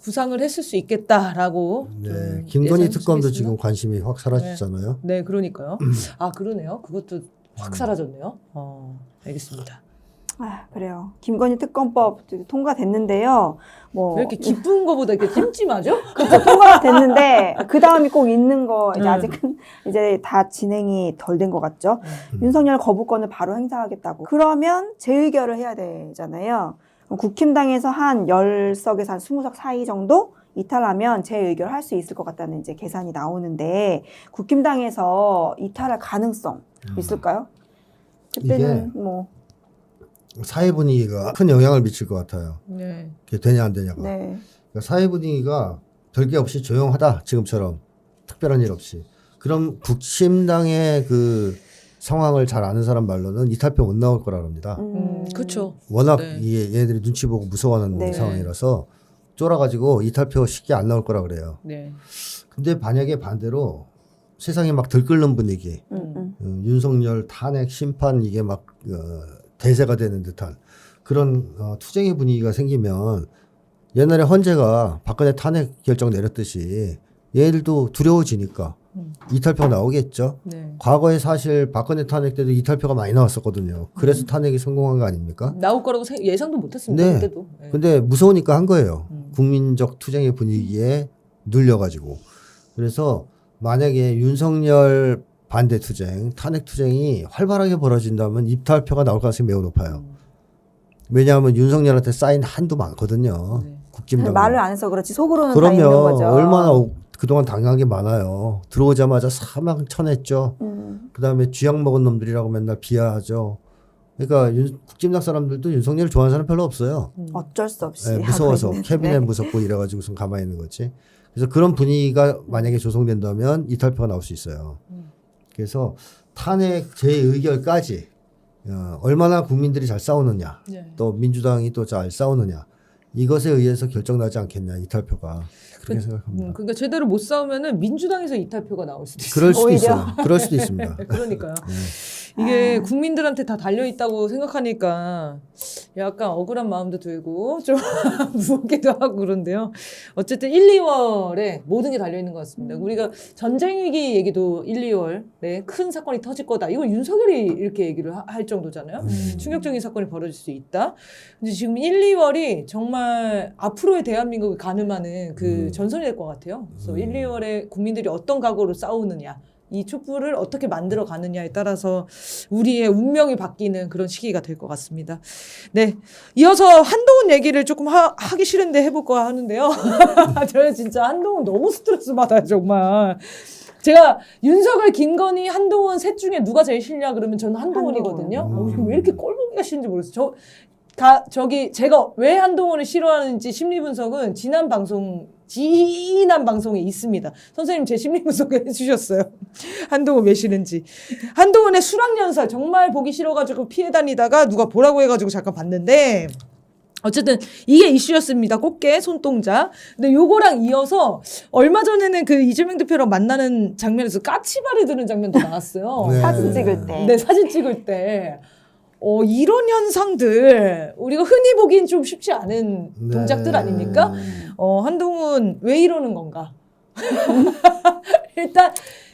Speaker 1: 구상을 했을 수 있겠다라고.
Speaker 3: 네. 김건희 특검도
Speaker 1: 예상하시겠습니다?
Speaker 3: 지금 관심이 확 사라졌잖아요.
Speaker 1: 네, 그러니까요. 아, 그러네요. 그것도 확 사라졌네요. 알겠습니다.
Speaker 2: 아, 그래요. 김건희 특검법 통과됐는데요. 뭐
Speaker 1: 왜 이렇게 기쁜 거보다 이렇게 찜찜하죠?
Speaker 2: 그렇죠. 통과가 됐는데 그 다음이 꼭 있는 거 이제 아직은 이제 다 진행이 덜 된 것 같죠. 윤석열 거부권을 바로 행사하겠다고. 그러면 재의결을 해야 되잖아요. 그럼 국힘당에서 한 10석에서 한 20석 사이 정도 이탈하면 재의결할 수 있을 것 같다는 이제 계산이 나오는데 국힘당에서 이탈할 가능성 있을까요? 그때는 뭐
Speaker 3: 사회 분위기가 큰 영향을 미칠 것 같아요.
Speaker 1: 네.
Speaker 3: 그게 되냐 안 되냐가.
Speaker 2: 네.
Speaker 3: 그러니까 사회 분위기가 별게 없이 조용하다. 지금처럼 특별한 일 없이. 그럼 국힘당의 그 상황을 잘 아는 사람 말로는 이탈표 못 나올 거라 합니다.
Speaker 1: 그렇죠.
Speaker 3: 워낙
Speaker 1: 네.
Speaker 3: 이게 얘네들이 눈치 보고 무서워하는
Speaker 2: 네.
Speaker 3: 상황이라서 쫄아가지고 이탈표 쉽게 안 나올 거라 그래요.
Speaker 1: 네.
Speaker 3: 근데 만약에 반대로 세상이 막 들끓는 분위기, 윤석열 탄핵 심판 이게 막 대세가 되는 듯한 그런 투쟁의 분위기가 생기면 옛날에 헌재가 박근혜 탄핵 결정 내렸듯이 얘들도 두려워지니까 이탈표가 나오겠죠.
Speaker 1: 네.
Speaker 3: 과거에 사실 박근혜 탄핵 때도 이탈표가 많이 나왔었거든요. 그래서 탄핵이 성공한 거 아닙니까?
Speaker 1: 나올 거라고 예상도 못했습니다.
Speaker 3: 네.
Speaker 1: 그때도. 네.
Speaker 3: 근데 무서우니까 한 거예요. 국민적 투쟁의 분위기에 눌려가지고. 그래서 만약에 윤석열 반대 투쟁, 탄핵 투쟁이 활발하게 벌어진다면 이탈표가 나올 가능성이 매우 높아요. 왜냐하면 윤석열한테 쌓인 한도 많거든요.
Speaker 1: 네.
Speaker 3: 국힘당.
Speaker 2: 말을 안 해서 그렇지 속으로는 다 있는
Speaker 3: 그럼요.
Speaker 2: 거죠.
Speaker 3: 얼마나 그동안 당한 게 많아요. 들어오자마자 사망 쳐냈죠. 그다음에 쥐약 먹은 놈들이라고 맨날 비하하죠. 그러니까 국힘당 사람들도 윤석열을 좋아하는 사람 별로 없어요.
Speaker 2: 어쩔 수 없이
Speaker 3: 네,
Speaker 2: 하고
Speaker 3: 무서워서
Speaker 2: 있는.
Speaker 3: 캐비넷
Speaker 2: 네.
Speaker 3: 무섭고 이래가지고선 가만히 있는 거지. 그래서 그런 분위기가 만약에 조성된다면 이탈표가 나올 수 있어요. 그래서 탄핵 재의결까지 얼마나 국민들이 잘 싸우느냐,
Speaker 1: 네.
Speaker 3: 또 민주당이 또 잘 싸우느냐 이것에 의해서 결정나지 않겠냐 이탈표가 그렇게 생각합니다.
Speaker 1: 그러니까 제대로 못 싸우면은 민주당에서 이탈표가 나올 수도 있어요.
Speaker 3: 그럴 수도
Speaker 2: 오히려.
Speaker 3: 있어요. 그럴 수도 있습니다.
Speaker 1: 그러니까요. 이게 국민들한테 다 달려 있다고 생각하니까 약간 억울한 마음도 들고 좀 무겁기도 하고 그런데요. 어쨌든 1, 2월에 모든 게 달려 있는 것 같습니다. 우리가 전쟁 위기 얘기도 1, 2월에 큰 사건이 터질 거다. 이걸 윤석열이 이렇게 얘기를 할 정도잖아요. 충격적인 사건이 벌어질 수 있다. 근데 지금 1, 2월이 정말 앞으로의 대한민국을 가늠하는 그 전선이 될 것 같아요. 그래서 1, 2월에 국민들이 어떤 각오로 싸우느냐. 이 촛불을 어떻게 만들어 가느냐에 따라서 우리의 운명이 바뀌는 그런 시기가 될 것 같습니다. 네. 이어서 한동훈 얘기를 조금 하기 싫은데 해볼까 하는데요. 저는 진짜 한동훈 너무 스트레스 받아요, 정말. 제가 윤석열, 김건희, 한동훈 셋 중에 누가 제일 싫냐 그러면 저는 한동훈이거든요. 왜 이렇게 꼴보기가 싫은지 모르겠어요. 제가 왜 한동훈을 싫어하는지 심리 분석은 지난 방송에 있습니다. 선생님 제 심리 분석을 해주셨어요. 한동훈 왜 싫은지. 한동훈의 수락연설 정말 보기 싫어가지고 피해 다니다가 누가 보라고 해가지고 잠깐 봤는데 어쨌든 이게 이슈였습니다. 꽃게 손동자. 근데 요거랑 이어서 얼마 전에는 그 이재명 대표랑 만나는 장면에서 까치발을 드는 장면도 나왔어요.
Speaker 3: 네.
Speaker 2: 사진 찍을 때.
Speaker 1: 네, 사진 찍을 때. 이런 현상들 우리가 흔히 보기엔 좀 쉽지 않은
Speaker 3: 네.
Speaker 1: 동작들 아닙니까? 한동훈 왜 이러는 건가? 일단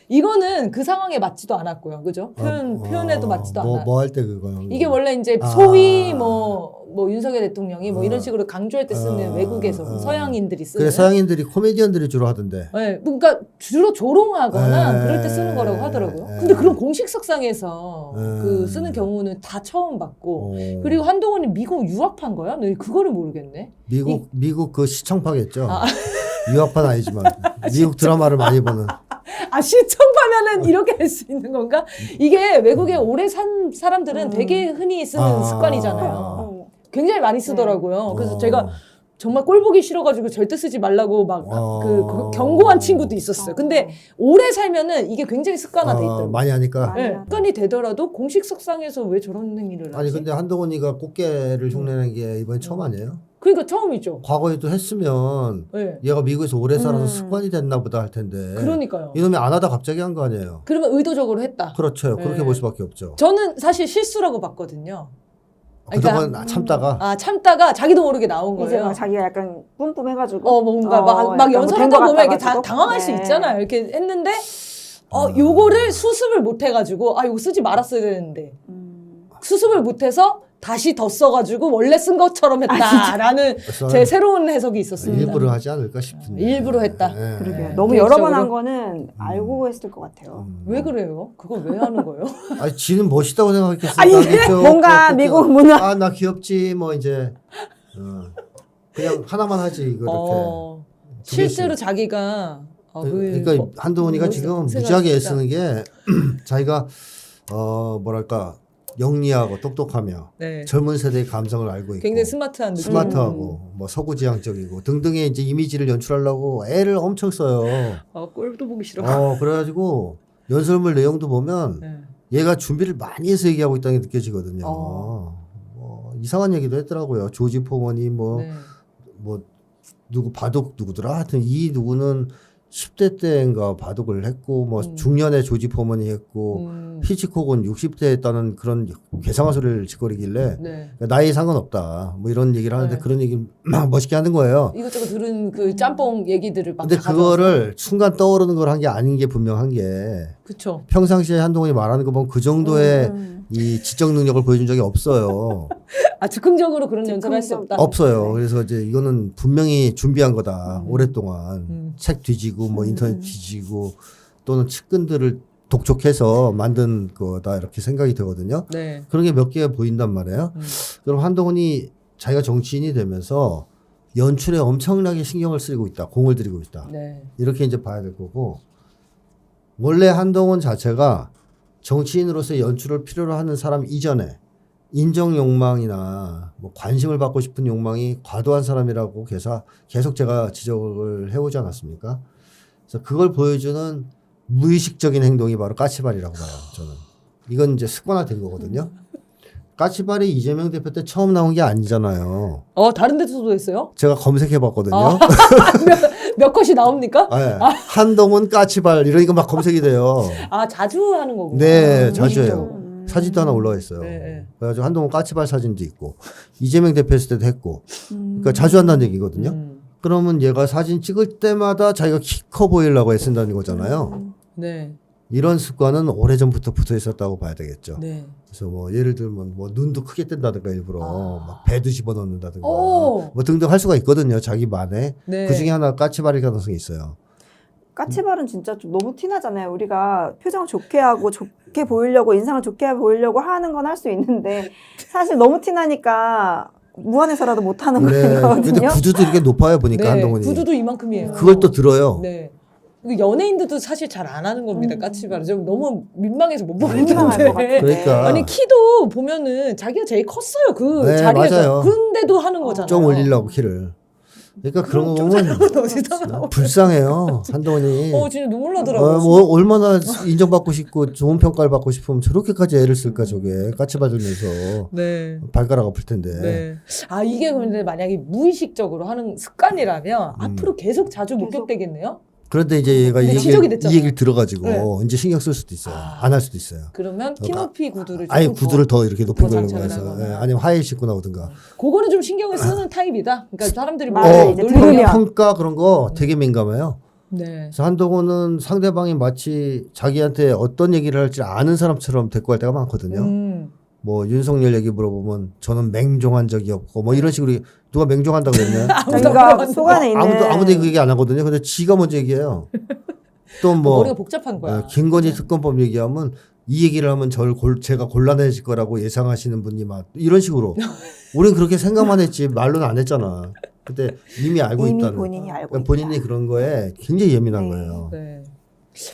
Speaker 1: 이거는 그 상황에 맞지도 않았고요. 그죠? 표현에도 맞지도 않아.
Speaker 3: 뭐 할 때 그거.
Speaker 1: 이게 원래 이제 소위 뭐 윤석열 대통령이 뭐 이런 식으로 강조할 때 쓰는 외국에서 서양인들이 쓰는.
Speaker 3: 그래 서양인들이 코미디언들이 주로 하던데.
Speaker 1: 네, 그러니까 주로 조롱하거나
Speaker 3: 네.
Speaker 1: 그럴 때 쓰는 거라고 하더라고요.
Speaker 3: 네.
Speaker 1: 근데 그런 공식석상에서
Speaker 3: 네.
Speaker 1: 그 쓰는 경우는 다 처음 봤고.
Speaker 3: 오.
Speaker 1: 그리고 한동훈이 미국 유학한 거야? 네, 그거를 모르겠네.
Speaker 3: 미국 그 시청파겠죠. 유학파는 아니지만 미국 드라마를 많이 보는.
Speaker 1: 아, 시청파면은 이렇게 할 수 있는 건가? 이게 외국에 오래 산 사람들은 되게 흔히 쓰는 습관이잖아요. 굉장히 많이 쓰더라고요. 그래서 제가 정말 꼴 보기 싫어가지고 절대 쓰지 말라고 막 그 경고한 친구도 있었어요. 근데 오래 살면은 이게 굉장히 습관화돼 있더라고요.
Speaker 3: 많이 하니까.
Speaker 1: 네, 습관이 되더라도 공식석상에서 왜 저런 행위를 하지?
Speaker 3: 아니 근데 한동훈이가 꽃게를 흉내낸 게 이번이 처음 아니에요?
Speaker 1: 그러니까 처음이죠.
Speaker 3: 과거에도 했으면
Speaker 1: 네.
Speaker 3: 얘가 미국에서 오래 살아서 습관이 됐나 보다 할 텐데.
Speaker 1: 그러니까요.
Speaker 3: 이놈이 안 하다 갑자기 한 거 아니에요?
Speaker 1: 그러면 의도적으로 했다.
Speaker 3: 그렇죠.
Speaker 1: 네.
Speaker 3: 그렇게 볼 수밖에 없죠.
Speaker 1: 저는 사실 실수라고 봤거든요.
Speaker 3: 그동안
Speaker 1: 그러니까,
Speaker 3: 참다가.
Speaker 1: 참다가 자기도 모르게 나온 거예요.
Speaker 2: 이제 막 자기가 약간 뿜뿜해가지고
Speaker 1: 뭔가 막
Speaker 2: 약간
Speaker 1: 연설하다
Speaker 2: 뭐
Speaker 1: 보면 이렇게
Speaker 2: 같아가지고.
Speaker 1: 당황할 수
Speaker 2: 네.
Speaker 1: 있잖아요. 이렇게 했는데 요거를 수습을 못 해가지고 요거 쓰지 말았어야 되는데 수습을 못해서 다시 더 써가지고 원래 쓴 것처럼 했다라는 제 새로운 해석이 있었습니다.
Speaker 3: 일부러 하지 않을까 싶은데.
Speaker 1: 일부러 했다.
Speaker 3: 네.
Speaker 2: 그러게요.
Speaker 1: 네.
Speaker 2: 너무 여러 번 한
Speaker 1: 계획적으로?
Speaker 2: 거는 알고 했을 것 같아요.
Speaker 1: 왜 그래요? 그걸 왜 하는 거예요?
Speaker 3: 아니 지는 멋있다고 생각했겠어.
Speaker 2: 이게 뭔가 미국 문화.
Speaker 3: 나 귀엽지 뭐 이제 그냥 하나만 하지 이거 이렇게.
Speaker 1: 실제로 자기가
Speaker 3: 그러니까 한동훈이가 지금 무지하게 애쓰는 게 자기가 뭐랄까 영리하고 똑똑하며
Speaker 1: 네.
Speaker 3: 젊은 세대의 감성을 알고 있고
Speaker 1: 굉장히 스마트한 느낌.
Speaker 3: 스마트하고 뭐 서구지향적이고 등등의 이제 이미지를 연출하려고 애를 엄청 써요.
Speaker 1: 꼴도 보기 싫어.
Speaker 3: 그래가지고 연설문 내용도 보면
Speaker 1: 네.
Speaker 3: 얘가 준비를 많이 해서 얘기하고 있다는 게 느껴지거든요. 뭐 이상한 얘기도 했더라고요. 조지 포먼이 뭐 누구 바둑 누구더라 하여튼 이 누구는 10대 때인가 바둑을 했고 뭐 중년에 조지 포먼이 했고 히치콕은 60대 했다는 그런 괴상한 소리를 짓거리길래
Speaker 1: 네.
Speaker 3: 나이 상관없다 뭐 이런 얘기를 하는데
Speaker 1: 네.
Speaker 3: 그런 얘기 멋있게 하는 거예요.
Speaker 1: 이것저것 들은 그 짬뽕 얘기들을 막
Speaker 3: 근데 그거를 순간 떠오르는 걸 한 게 아닌 게 분명한 게
Speaker 1: 그쵸.
Speaker 3: 평상시에 한동훈이 말하는 거 보면 그 정도의 이 지적 능력을 보여준 적이 없어요.
Speaker 1: 즉흥적으로 그런 연설을 할 수 없다.
Speaker 3: 없어요. 그래서 이제 이거는 분명히 준비한 거다. 오랫동안 책 뒤지고 뭐 인터넷 뒤지고 또는 측근들을 독촉해서 만든 거다 이렇게 생각이 되거든요.
Speaker 1: 네.
Speaker 3: 그런 게 몇 개 보인단 말이에요. 그럼 한동훈이 자기가 정치인이 되면서 연출에 엄청나게 신경을 쓰고 있다. 공을 들이고 있다.
Speaker 1: 네.
Speaker 3: 이렇게 이제 봐야 될 거고 원래 한동훈 자체가 정치인으로서 연출을 필요로 하는 사람 이전에 인정 욕망이나 뭐 관심을 받고 싶은 욕망이 과도한 사람이라고 계속 제가 지적을 해오지 않았습니까? 그래서 그걸 보여주는 무의식적인 행동이 바로 까치발이라고 봐요. 저는 이건 이제 습관화된 거거든요. 까치발이 이재명 대표 때 처음 나온 게 아니잖아요.
Speaker 1: 다른 데서도 했어요?
Speaker 3: 제가 검색해봤거든요.
Speaker 1: 몇 컷이 나옵니까?
Speaker 3: 네. 한동훈 까치발 이러니까 막 검색이 돼요.
Speaker 1: 자주 하는 거구나.
Speaker 3: 네, 자주 해요.
Speaker 1: 무의식적으로.
Speaker 3: 사진도 하나 올라와 있어요.
Speaker 1: 네.
Speaker 3: 그래가지고 한동훈 까치발 사진도 있고 이재명 대표 했을 때도 했고 그러니까 자주 한다는 얘기거든요. 그러면 얘가 사진 찍을 때마다 자기가 키 커 보이려고 애쓴다는 거잖아요.
Speaker 1: 네.
Speaker 3: 이런 습관은 오래전부터 붙어 있었다고 봐야 되겠죠.
Speaker 1: 네.
Speaker 3: 그래서 뭐 예를 들면 뭐 눈도 크게 뜬다든가 일부러 막 배도 집어넣는다든가
Speaker 1: 오.
Speaker 3: 뭐 등등 할 수가 있거든요. 자기만의.
Speaker 1: 네.
Speaker 3: 그 중에 하나 까치발일 가능성이 있어요.
Speaker 2: 까치발은 진짜 좀 너무 티나잖아요. 우리가 표정을 좋게 하고 좋게 보이려고 인상을 좋게 보이려고 하는 건 할 수 있는데 사실 너무 티나니까 무안해서라도 못하는
Speaker 3: 근데
Speaker 2: 거거든요.
Speaker 3: 구두도 이렇게 높아요 보니까
Speaker 1: 네.
Speaker 3: 한동훈이.
Speaker 1: 구두도 이만큼이에요.
Speaker 3: 그걸 또 들어요.
Speaker 1: 네. 연예인들도 사실 잘 안 하는 겁니다. 까치발은. 좀 너무 민망해서 못
Speaker 2: 민망할 것 같아.
Speaker 1: 보겠는데.
Speaker 3: 그러니까
Speaker 1: 아니 키도 보면은 자기가 제일 컸어요. 그
Speaker 3: 네,
Speaker 1: 자리에서.
Speaker 3: 맞아요.
Speaker 1: 근데도 하는 거잖아요.
Speaker 3: 좀 올리려고 키를. 그러니까 그런 거 보면
Speaker 1: 어디서
Speaker 3: 불쌍해요 한동훈이.
Speaker 1: 진짜 눈물 나더라고요.
Speaker 3: 뭐 얼마나 인정받고 싶고 좋은 평가를 받고 싶으면 저렇게까지 애를 쓸까 저게 까치발 들면서
Speaker 1: 네.
Speaker 3: 발가락 아플 텐데.
Speaker 1: 네. 이게 근데 만약에 무의식적으로 하는 습관이라면 앞으로 계속 자주 목격되겠네요.
Speaker 3: 그런데 이제 얘가
Speaker 1: 근데
Speaker 3: 이
Speaker 1: 지적이 됐잖아요.
Speaker 3: 얘기를 들어가지고
Speaker 1: 네.
Speaker 3: 이제 신경 쓸 수도 있어요. 안 할 수도 있어요.
Speaker 1: 그러면 키높이 구두를
Speaker 3: 아예
Speaker 1: 조금
Speaker 3: 구두를 더 이렇게 높이
Speaker 1: 더
Speaker 3: 걸고
Speaker 1: 장착을
Speaker 3: 해서
Speaker 1: 하거나.
Speaker 3: 아니면 하이힐 신고 나오든가.
Speaker 1: 그거는 좀 신경을 쓰는 타입이다. 그러니까 사람들이 뭐
Speaker 2: 맞아요. 이제
Speaker 1: 놀리면
Speaker 2: 들으면.
Speaker 3: 평가 그런 거 되게 민감해요.
Speaker 1: 네.
Speaker 3: 그래서 한동훈은 상대방이 마치 자기한테 어떤 얘기를 할지 아는 사람처럼 대꾸할 때가 많거든요. 뭐 윤석열 얘기 물어보면 저는 맹종한 적이 없고 뭐 이런 식으로 누가 맹종한다고 그랬나요?
Speaker 2: 자기가 속 안에 있는
Speaker 3: 아무도 그 얘기 안 하거든요. 근데 지가 먼저 얘기해요. 또 뭐
Speaker 1: 머리가 복잡한 거야.
Speaker 3: 김건희 특검법 얘기하면 이 얘기를 하면 제가 곤란해질 거라고 예상하시는 분이 막 이런 식으로 우린 그렇게 생각만 했지 말로는 안 했잖아. 근데 이미 알고
Speaker 2: 이미
Speaker 3: 있다는
Speaker 2: 본인이 알고
Speaker 3: 그러니까 본인이 그런 거에 굉장히 예민한
Speaker 2: 네.
Speaker 3: 거예요.
Speaker 1: 네.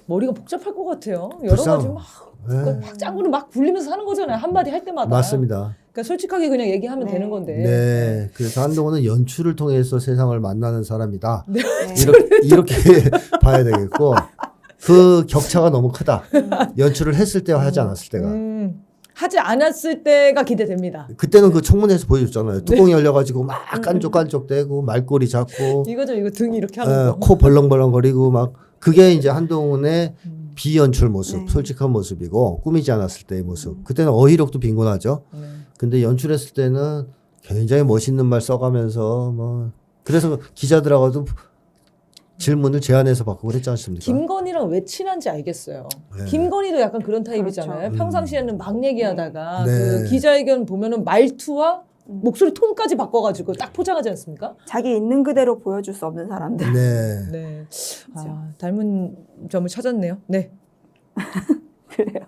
Speaker 1: 머리가 복잡할 것 같아요. 여러
Speaker 3: 불쌍-
Speaker 1: 가지 막,
Speaker 3: 네.
Speaker 1: 막 짱구를 막 굴리면서 하는 거잖아요. 한마디 할 때마다.
Speaker 3: 맞습니다.
Speaker 1: 그러니까 솔직하게 그냥 얘기하면
Speaker 2: 네.
Speaker 1: 되는 건데.
Speaker 3: 네. 그래서 한동훈은 연출을 통해서 세상을 만나는 사람이다.
Speaker 2: 네.
Speaker 3: 이렇게 봐야 되겠고 그 격차가 너무 크다. 연출을 했을 때와 하지 않았을 때가.
Speaker 1: 하지 않았을 때가 기대됩니다.
Speaker 3: 그때는 그 청문회에서 보여줬잖아요. 뚜껑이 열려가지고 막 깐족깐족대고 말꼬리 잡고
Speaker 1: 이거죠, 이거 등 이렇게 하는 거.
Speaker 3: 코 벌렁벌렁거리고 막 그게 이제 한동훈의 비연출 모습,
Speaker 2: 네.
Speaker 3: 솔직한 모습이고 꾸미지 않았을 때의 모습. 그때는 어휘력도 빈곤하죠.
Speaker 1: 네.
Speaker 3: 근데 연출했을 때는 굉장히 멋있는 말 써가면서 뭐 그래서 기자들하고도 질문을 제안해서 받고 그랬지 않습니까?
Speaker 1: 김건희랑 왜 친한지 알겠어요.
Speaker 3: 네.
Speaker 1: 김건희도 약간 그런 타입이잖아요.
Speaker 3: 그렇죠.
Speaker 1: 평상시에는 막 얘기하다가
Speaker 3: 네.
Speaker 1: 그 기자회견 보면은 말투와 목소리 톤까지 바꿔가지고 딱 포장하지 않습니까?
Speaker 2: 자기 있는 그대로 보여줄 수 없는 사람들.
Speaker 3: 네.
Speaker 1: 네. 닮은 점을 찾았네요. 네.
Speaker 2: 그래요.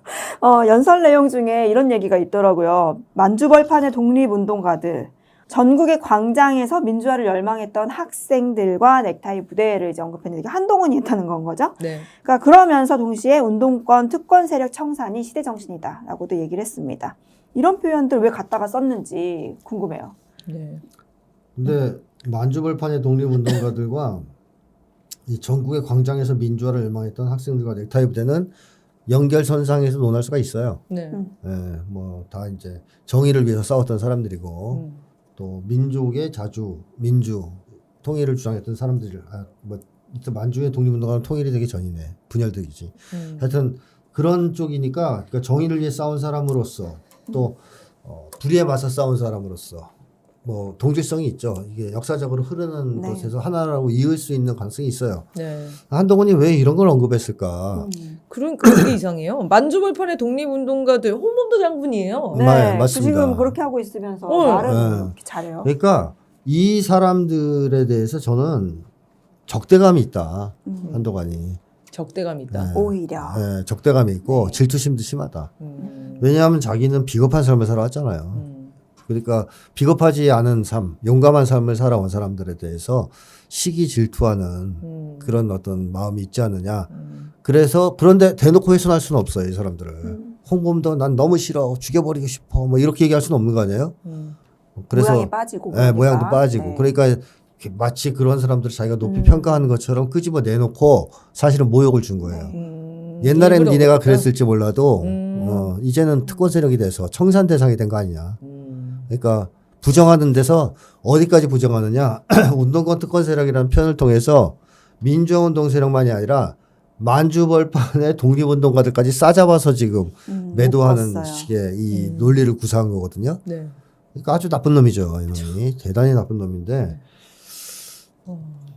Speaker 2: 연설 내용 중에 이런 얘기가 있더라고요. 만주벌판의 독립운동가들, 전국의 광장에서 민주화를 열망했던 학생들과 넥타이 부대를 이제 언급했는데 이게 한동훈이 했다는 건 거죠.
Speaker 1: 네.
Speaker 2: 그러니까 그러면서 동시에 운동권, 특권 세력 청산이 시대 정신이다라고도 얘기를 했습니다. 이런 표현들 왜 갖다가 썼는지 궁금해요.
Speaker 1: 네.
Speaker 3: 근데 만주벌판의 독립운동가들과 이 전국의 광장에서 민주화를 열망했던 학생들과 넥타이 부대는 연결선상에서 논할 수가 있어요.
Speaker 1: 네.
Speaker 3: 예, 뭐 다 이제 정의를 위해서 싸웠던 사람들이고 또 민족의 자주, 민주, 통일을 주장했던 사람들, 뭐 만주의 독립운동가는 통일이 되기 전이네, 분열되기지. 하여튼 그런 쪽이니까 그러니까 정의를 위해 싸운 사람으로서 또 불의에 맞서 싸운 사람으로서 뭐 동질성이 있죠. 이게 역사적으로 흐르는
Speaker 2: 네.
Speaker 3: 곳에서 하나라고 이을 수 있는 가능성이 있어요.
Speaker 1: 네.
Speaker 3: 한동훈이 왜 이런 걸 언급했을까?
Speaker 1: 그러니까 그게 이상해요. 만주벌판의 독립운동가들 홍범도 장군이에요.
Speaker 3: 네. 맞습니다.
Speaker 2: 지금 그렇게 하고 있으면서 말은
Speaker 3: 네.
Speaker 2: 그렇게 잘해요.
Speaker 3: 그러니까 이 사람들에 대해서 저는 적대감이 있다. 한동훈이.
Speaker 1: 적대감이 있다.
Speaker 3: 네.
Speaker 2: 오히려.
Speaker 3: 네, 적대감이 있고 질투심도 심하다. 왜냐하면 자기는 비겁한 삶을 살아왔잖아요. 그러니까 비겁하지 않은 삶, 용감한 삶을 살아온 사람들에 대해서 시기 질투하는 그런 어떤 마음이 있지 않느냐. 그래서 그런데 대놓고 훼손할 수는 없어요, 이 사람들을. 홍범도 난 너무 싫어, 죽여버리고 싶어, 뭐 이렇게 얘기할 수는 없는 거 아니에요? 그래서
Speaker 2: 모양이 빠지고.
Speaker 3: 네,
Speaker 2: 그러니까.
Speaker 3: 모양도 빠지고.
Speaker 2: 네.
Speaker 3: 그러니까 이렇게 마치 그런 사람들을 자기가 높이 평가하는 것처럼 끄집어 내놓고 사실은 모욕을 준 거예요. 옛날에는
Speaker 1: 일부러
Speaker 3: 니네가
Speaker 1: 그럴까?
Speaker 3: 그랬을지 몰라도 이제는 특권 세력이 돼서 청산 대상이 된 거 아니냐. 그러니까 부정하는 데서 어디까지 부정하느냐. 운동권 특권 세력이라는 표현을 통해서 민주화운동 세력만이 아니라 만주벌판의 독립운동가들까지 싸잡아서 지금 매도하는
Speaker 2: 묶었어요.
Speaker 3: 식의 이 논리를 구사한 거거든요.
Speaker 1: 네.
Speaker 3: 그러니까 아주 나쁜 놈이죠. 이놈이. 대단히 나쁜 놈인데.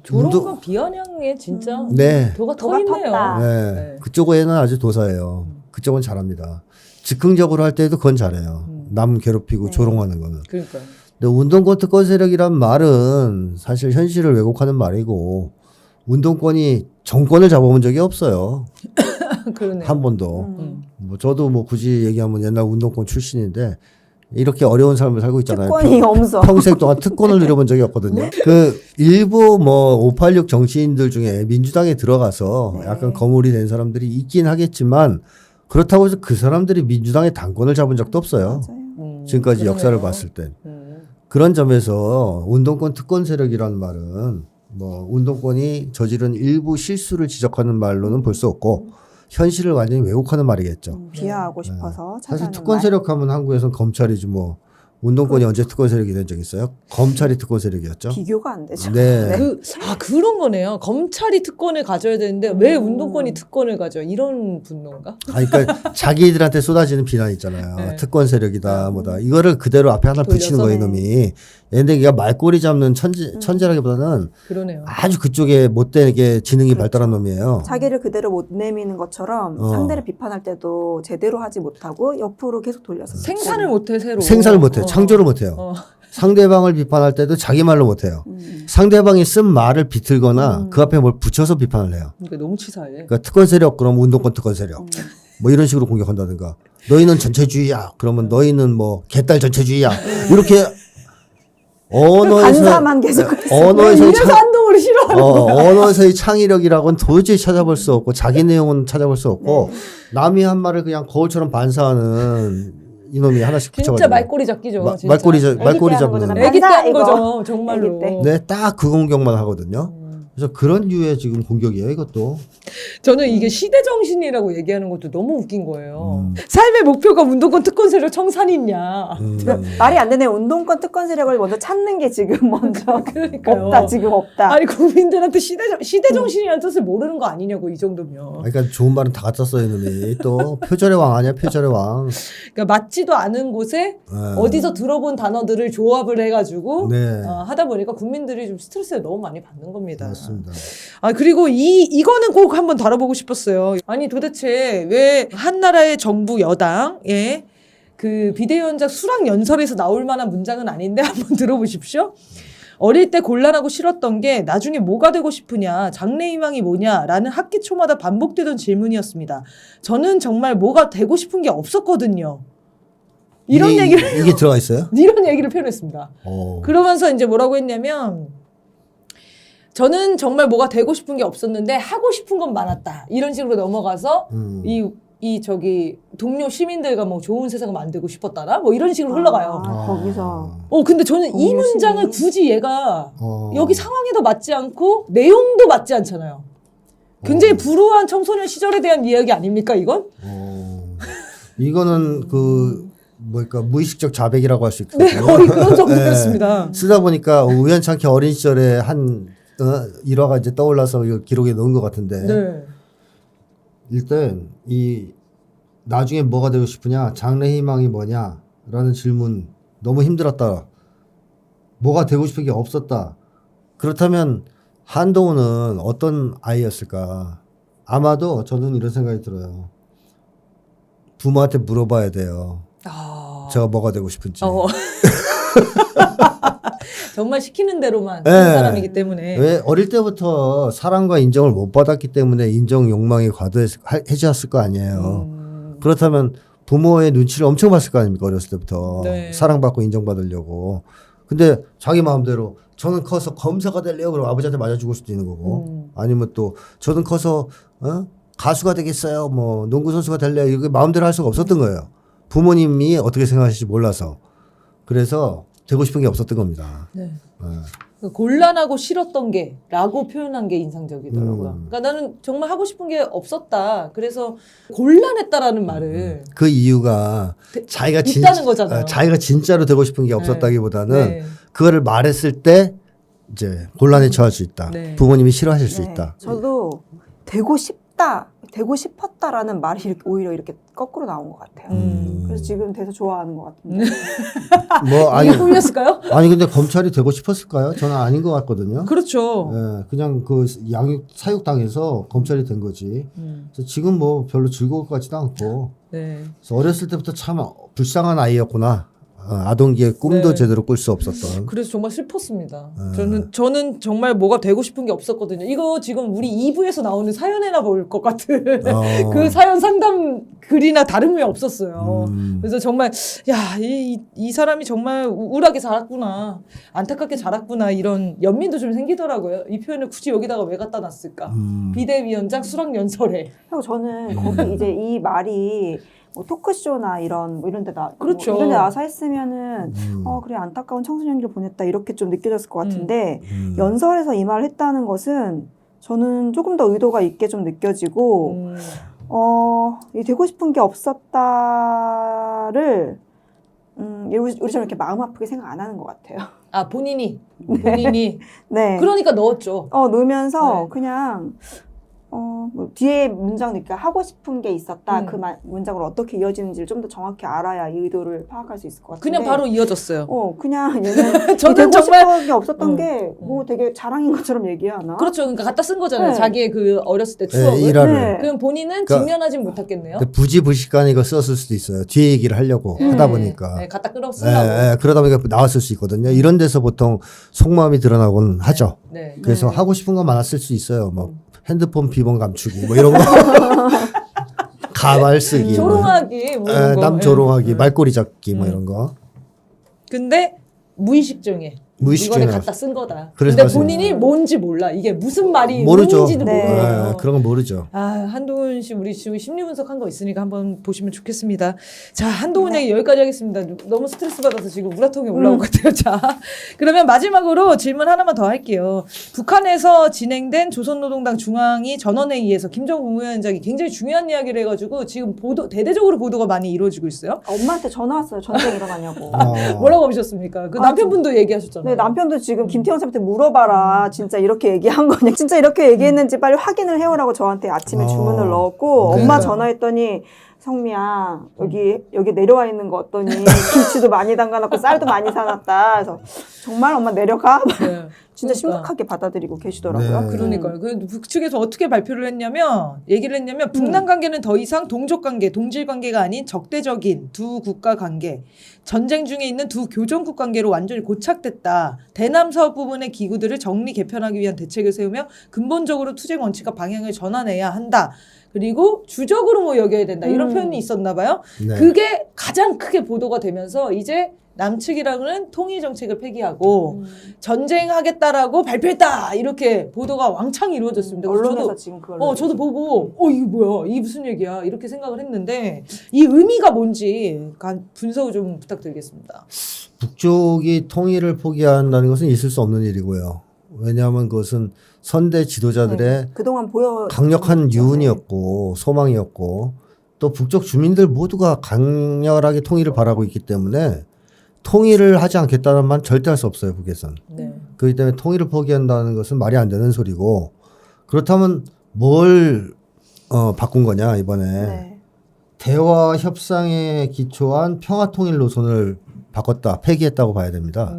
Speaker 1: 저런
Speaker 3: 운동-
Speaker 1: 거 비아냥에 진짜
Speaker 3: 네.
Speaker 1: 도가
Speaker 2: 도가
Speaker 1: 터 있네요.
Speaker 2: 텄다.
Speaker 3: 네.
Speaker 1: 네.
Speaker 3: 그쪽에는 아주 도사예요. 그쪽은 잘합니다. 즉흥적으로 할 때도 그건 잘해요. 남 괴롭히고
Speaker 2: 네.
Speaker 3: 조롱하는 거는.
Speaker 1: 그러니까요.
Speaker 3: 근데 운동권 특권 세력이란 말은 사실 현실을 왜곡하는 말이고 운동권이 정권을 잡아본 적이 없어요.
Speaker 1: 그러네요.
Speaker 3: 한 번도. 뭐 저도 뭐 굳이 얘기하면 옛날 운동권 출신인데 이렇게 어려운 삶을 살고 있잖아요.
Speaker 2: 특권이 없어.
Speaker 3: 평생 동안 특권을 누려본 적이 없거든요. 그 일부 뭐 586 정치인들 중에 민주당에 들어가서 약간 거물이 된 사람들이 있긴 하겠지만 그렇다고 해서 그 사람들이 민주당의 당권을 잡은 적도 없어요.
Speaker 2: 맞아요.
Speaker 3: 지금까지
Speaker 1: 그러네요.
Speaker 3: 역사를 봤을 땐. 그런 점에서 운동권 특권 세력이라는 말은 뭐 운동권이 저지른 일부 실수를 지적하는 말로는 볼 수 없고 현실을 완전히 왜곡하는 말이겠죠.
Speaker 2: 비하하고 싶어서
Speaker 3: 사실
Speaker 2: 찾아내는
Speaker 3: 특권
Speaker 2: 말.
Speaker 3: 세력 하면 한국에서는 검찰이지 뭐 운동권이 언제 특권 세력이 된 적 있어요? 검찰이 특권 세력이었죠.
Speaker 2: 비교가 안 되죠.
Speaker 3: 네.
Speaker 1: 그런 거네요. 검찰이 특권을 가져야 되는데 왜 운동권이 특권을 가져? 이런 분노인가?
Speaker 3: 그러니까 자기들한테 쏟아지는 비난 있잖아요.
Speaker 1: 네.
Speaker 3: 특권 세력이다 뭐다. 이거를 그대로 앞에 하나 붙이는
Speaker 1: 돌려서.
Speaker 3: 거예요, 이놈이. 얘네 걔가 말꼬리 잡는 천재라기보다는
Speaker 1: 그러네요.
Speaker 3: 아주 그쪽에 못되게 지능이 발달한 놈이에요.
Speaker 2: 자기를 그대로 못 내미는 것처럼 상대를 비판할 때도 제대로 하지 못하고 옆으로 계속 돌려서
Speaker 1: 생산을 못해 새로.
Speaker 3: 생산을 못해요. 창조를 못해요. 상대방을 비판할 때도 자기 말로 못해요. 상대방이 쓴 말을 비틀거나 그 앞에 뭘 붙여서 비판을 해요.
Speaker 1: 그러니까 너무 치사해.
Speaker 3: 그러니까 특권 세력 그럼 운동권 특권 세력 뭐 이런 식으로 공격한다든가 너희는 전체주의야 그러면 너희는 뭐 개딸 전체주의야 이렇게
Speaker 2: 반사만 계속
Speaker 3: 언어에서의
Speaker 1: 이래서 한동훈을 싫어하는 거야.
Speaker 3: 언어에서의 창의력이라고는 도저히 찾아볼 수 없고 자기 내용은 찾아볼 수 없고 남이 한 말을 그냥 거울처럼 반사하는 이놈이 하나씩
Speaker 1: 진짜
Speaker 3: 붙여가지고
Speaker 1: 말꼬리 잡기죠. 진짜.
Speaker 3: 말꼬리
Speaker 2: 애기 때 하는
Speaker 3: 잡는
Speaker 2: 거잖아요.
Speaker 1: 애기 때 한
Speaker 2: 이거.
Speaker 1: 거죠. 정말로.
Speaker 2: 애기 때.
Speaker 3: 네, 딱 그 공격만 하거든요. 그래서 그런 류의 지금 공격이에요, 이것도.
Speaker 1: 저는 이게 시대 정신이라고 얘기하는 것도 너무 웃긴 거예요. 삶의 목표가 운동권 특권 세력 청산이냐.
Speaker 2: 말이 안 되네. 운동권 특권 세력을 먼저 찾는 게 지금 먼저
Speaker 1: 그러니까요.
Speaker 2: 없다. 지금 없다.
Speaker 1: 아니 국민들한테 시대 정신이라는 뜻을 모르는 거 아니냐고 이 정도면.
Speaker 3: 그러니까 좋은 말은 다 갖다 써요, 이놈이. 또 표절의 왕 아니야, 표절의 왕.
Speaker 1: 그러니까 맞지도 않은 곳에 어디서 들어본 단어들을 조합을 해가지고
Speaker 3: 네.
Speaker 1: 하다 보니까 국민들이 좀 스트레스를 너무 많이 받는 겁니다.
Speaker 3: 맞습니다.
Speaker 1: 아 그리고 이거는 꼭 한번 다뤄보고 싶었어요. 아니 도대체 왜 한나라의 정부 여당의 그 비대위원장 수락 연설에서 나올 만한 문장은 아닌데 한번 들어보십시오. 어릴 때 곤란하고 싫었던 게 나중에 뭐가 되고 싶으냐, 장래희망이 뭐냐라는 학기 초마다 반복되던 질문이었습니다. 저는 정말 뭐가 되고 싶은 게 없었거든요. 이런 얘기를
Speaker 3: 이게 들어가 있어요?
Speaker 1: 이런 얘기를 표현했습니다.
Speaker 3: 오.
Speaker 1: 그러면서 이제 뭐라고 했냐면 저는 정말 뭐가 되고 싶은 게 없었는데 하고 싶은 건 많았다. 이런 식으로 넘어가서 이 저기 동료 시민들과 뭐 좋은 세상을 만들고 싶었다나 뭐 이런 식으로 흘러가요.
Speaker 2: 거기서
Speaker 1: 근데 저는 이
Speaker 2: 동료
Speaker 1: 문장을
Speaker 2: 시민.
Speaker 1: 굳이 얘가 여기 상황에도 맞지 않고 내용도 맞지 않잖아요. 굉장히 불우한 청소년 시절에 대한 이야기 아닙니까 이건?
Speaker 3: 이거는 그 뭐랄까 무의식적 자백이라고 할 수 있거든요.
Speaker 1: 네, 거의 그런 정도였습니다.
Speaker 3: 쓰다 보니까 우연찮게 어린 시절에 한 일화가 이제 떠올라서 이 기록에 넣은 것 같은데
Speaker 1: 네.
Speaker 3: 일단 이 나중에 뭐가 되고 싶으냐, 장래 희망이 뭐냐라는 질문 너무 힘들었다. 뭐가 되고 싶은 게 없었다. 그렇다면 한동훈은 어떤 아이였을까? 아마도 저는 이런 생각이 들어요. 부모한테 물어봐야 돼요. 제가 뭐가 되고 싶은지.
Speaker 1: 정말 시키는 대로만
Speaker 3: 네.
Speaker 1: 하는 사람이기 때문에.
Speaker 3: 왜 어릴 때부터 사랑과 인정을 못 받았기 때문에 인정 욕망이 과도해졌을 거 아니에요. 그렇다면 부모의 눈치를 엄청 봤을 거 아닙니까? 어렸을 때부터.
Speaker 1: 네.
Speaker 3: 사랑받고 인정받으려고. 근데 자기 마음대로 저는 커서 검사가 되려고 그러면 아버지한테 맞아 죽을 수도 있는 거고. 아니면 또 저는 커서 가수가 되겠어요. 뭐 농구 선수가 될래요. 이게 마음대로 할 수가 없었던 거예요. 부모님이 어떻게 생각하실지 몰라서. 그래서 되고 싶은 게 없었던 겁니다.
Speaker 1: 네. 곤란하고 싫었던 게라고 표현한 게 인상적이더라고요. 그러니까 나는 정말 하고 싶은 게 없었다. 그래서 곤란했다라는 말을
Speaker 3: 그 이유가 자기가
Speaker 1: 있다는 거잖아요.
Speaker 3: 자기가 진짜로 되고 싶은 게 없었다기보다는
Speaker 1: 네.
Speaker 3: 그거를 말했을 때 이제 곤란에 처할 수 있다.
Speaker 1: 네.
Speaker 3: 부모님이 싫어하실 수
Speaker 2: 네.
Speaker 3: 있다.
Speaker 2: 저도 되고 싶다, 되고 싶었다라는 말이 오히려 이렇게 거꾸로 나온 것 같아요. 그래서 지금 돼서 좋아하는 것 같은데.
Speaker 3: 뭐 아니
Speaker 1: 이게 꿈이었을까요?
Speaker 3: 아니 근데 검찰이 되고 싶었을까요? 저는 아닌 것 같거든요.
Speaker 1: 그렇죠.
Speaker 3: 예, 그냥 그 양육 사육당해서 검찰이 된 거지. 그래서 지금 뭐 별로 즐거울 것 같지도 않고.
Speaker 1: 네.
Speaker 3: 그래서 어렸을 때부터 참 불쌍한 아이였구나. 아동기의 꿈도
Speaker 1: 네.
Speaker 3: 제대로 꿀 수 없었던.
Speaker 1: 그래서 정말 슬펐습니다. 저는 정말 뭐가 되고 싶은 게 없었거든요. 이거 지금 우리 2부에서 나오는 사연에나 볼 것 같은 그 사연 상담 글이나 다름이 없었어요. 그래서 정말 이 사람이 정말 우울하게 자랐구나, 안타깝게 자랐구나 이런 연민도 좀 생기더라고요. 이 표현을 굳이 여기다가 왜 갖다 놨을까? 비대위원장 수락 연설에.
Speaker 2: 그리고 저는 거기 이제 이 말이 뭐 토크쇼나 이런 뭐 이런 데
Speaker 1: 그렇죠.
Speaker 2: 이런 데 나와서 했으면은 그래 안타까운 청소년기를 보냈다 이렇게 좀 느껴졌을 것 같은데 연설에서 이 말을 했다는 것은 저는 조금 더 의도가 있게 좀 느껴지고 이 되고 싶은 게 없었다를 우리처럼 이렇게 마음 아프게 생각 안 하는 것 같아요.
Speaker 1: 아, 본인이.
Speaker 2: 네.
Speaker 1: 그러니까 넣었죠.
Speaker 2: 넣으면서
Speaker 1: 네.
Speaker 2: 그냥 뭐 뒤에 문장 그러니까 하고 싶은 게 있었다.
Speaker 1: 음.
Speaker 2: 그 문장으로 어떻게 이어지는지를 좀 더 정확히 알아야 이 의도를 파악할 수 있을 것 같은데.
Speaker 1: 그냥 바로 이어졌어요.
Speaker 2: 그냥 얘는
Speaker 1: 저는
Speaker 2: 되고
Speaker 1: 정말-
Speaker 2: 싶은 게 없었던 게 뭐 되게 자랑인 것처럼 얘기하나?
Speaker 1: 그렇죠. 그러니까 갖다 쓴 거잖아요.
Speaker 2: 네.
Speaker 1: 자기의 그 어렸을 때 추억을.
Speaker 3: 일화를.
Speaker 2: 네.
Speaker 1: 그럼 본인은
Speaker 3: 그러니까-
Speaker 1: 직면하진 못했겠네요.
Speaker 3: 근데 부지불식간에 이거 썼을 수도 있어요. 뒤에 얘기를 하려고 하다 보니까.
Speaker 1: 네, 갖다 끌어 쓰려고.
Speaker 3: 그러다 보니까 나왔을 수 있거든요. 이런 데서 보통 속마음이 드러나곤 하죠.
Speaker 1: 네.
Speaker 3: 그래서
Speaker 2: 네.
Speaker 3: 하고 싶은 거 많았을 수 있어요. 뭐 핸드폰 비번 감추기 뭐 이런 거. 가발 쓰기.
Speaker 1: 조롱하기 뭐 이런 거.
Speaker 3: 남 조롱하기,
Speaker 1: 예.
Speaker 3: 말꼬리 잡기 뭐
Speaker 1: 음.
Speaker 3: 이런 거.
Speaker 1: 근데 무의식 중에
Speaker 3: 무의식
Speaker 1: 이거를
Speaker 3: 중에
Speaker 1: 갖다 쓴 거다.
Speaker 3: 그래서
Speaker 1: 근데
Speaker 3: 하세요.
Speaker 1: 본인이 뭔지 몰라. 이게 무슨 말이
Speaker 3: 모르죠.
Speaker 1: 뭔지도
Speaker 2: 네.
Speaker 1: 모르요.
Speaker 3: 그런 건 모르죠.
Speaker 1: 아, 한동훈 씨 우리 지금 심리 분석한 거 있으니까 한번 보시면 좋겠습니다. 자, 한동훈 얘기 여기까지 하겠습니다. 너무 스트레스 받아서 지금 우라통이 올라온 것 같아요. 자, 그러면 마지막으로 질문 하나만 더 할게요. 북한에서 진행된 조선노동당 중앙위 전원회의에서 김정은 국무위원장이 굉장히 중요한 이야기를 해가지고 지금 대대적으로 보도가 많이 이루어지고 있어요.
Speaker 2: 엄마한테 전화 왔어요. 전쟁 일어나냐고.
Speaker 1: 뭐라고 하셨습니까? 그 남편분도 얘기하셨잖아요.
Speaker 2: 네, 남편도 지금 김태원 쌤한테 물어봐라. 진짜 이렇게 얘기한 거냐. 진짜 이렇게 얘기했는지 빨리 확인을 해오라고 저한테 아침에 주문을 넣었고 엄마
Speaker 1: 그러니까요.
Speaker 2: 전화했더니 성미야 여기 내려와 있는 거 어떠니 김치도 많이 담가놨고 쌀도 많이 사놨다. 그래서 정말 엄마 내려가?
Speaker 1: 네.
Speaker 2: 진짜
Speaker 1: 그러니까.
Speaker 2: 심각하게 받아들이고 계시더라고요.
Speaker 3: 네.
Speaker 1: 그러니까요. 그 북측에서 어떻게 발표를 했냐면 얘기를 했냐면 북남 관계는 더 이상 동족 관계, 동질 관계가 아닌 적대적인 두 국가 관계, 전쟁 중에 있는 두 교전국 관계로 완전히 고착됐다. 대남 사업 부분의 기구들을 정리 개편하기 위한 대책을 세우며 근본적으로 투쟁 원칙과 방향을 전환해야 한다. 그리고 주적으로 뭐 여겨야 된다. 이런 표현이 있었나 봐요.
Speaker 3: 네.
Speaker 1: 그게 가장 크게 보도가 되면서 이제 남측이랑은 통일 정책을 폐기하고 전쟁하겠다라고 발표했다 이렇게 보도가 왕창 이루어졌습니다. 그래서
Speaker 2: 언론에서
Speaker 1: 저도
Speaker 2: 지금 그걸
Speaker 1: 저도 보고 이게 뭐야 이게 무슨 얘기야 이렇게 생각을 했는데 이 의미가 뭔지 분석을 좀 부탁드리겠습니다.
Speaker 3: 북쪽이 통일을 포기한다는 것은 있을 수 없는 일이고요. 왜냐하면 그것은 선대 지도자들의
Speaker 2: 그동안
Speaker 3: 강력한 유언이었고 소망이었고 또 북쪽 주민들 모두가 강렬하게 통일을 바라고 있기 때문에 통일을 하지 않겠다는 말 절대 할 수 없어요, 북에선.
Speaker 1: 네.
Speaker 3: 그렇기 때문에 통일을 포기한다는 것은 말이 안 되는 소리고 그렇다면 뭘 바꾼 거냐 이번에
Speaker 2: 네.
Speaker 3: 대화 협상에 기초한 평화통일 노선을 바꿨다, 폐기했다고 봐야 됩니다.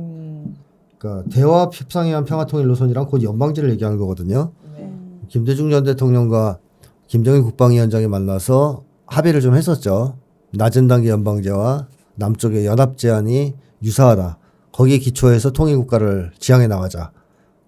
Speaker 3: 그러니까 대화 협상에 의한 평화통일 노선이랑 곧 연방제를 얘기하는 거거든요.
Speaker 1: 네.
Speaker 3: 김대중 전 대통령과 김정일 국방위원장이 만나서 합의를 좀 했었죠. 낮은 단계 연방제와 남쪽의 연합 제안이 유사하다. 거기에 기초해서 통일국가를 지향해 나가자.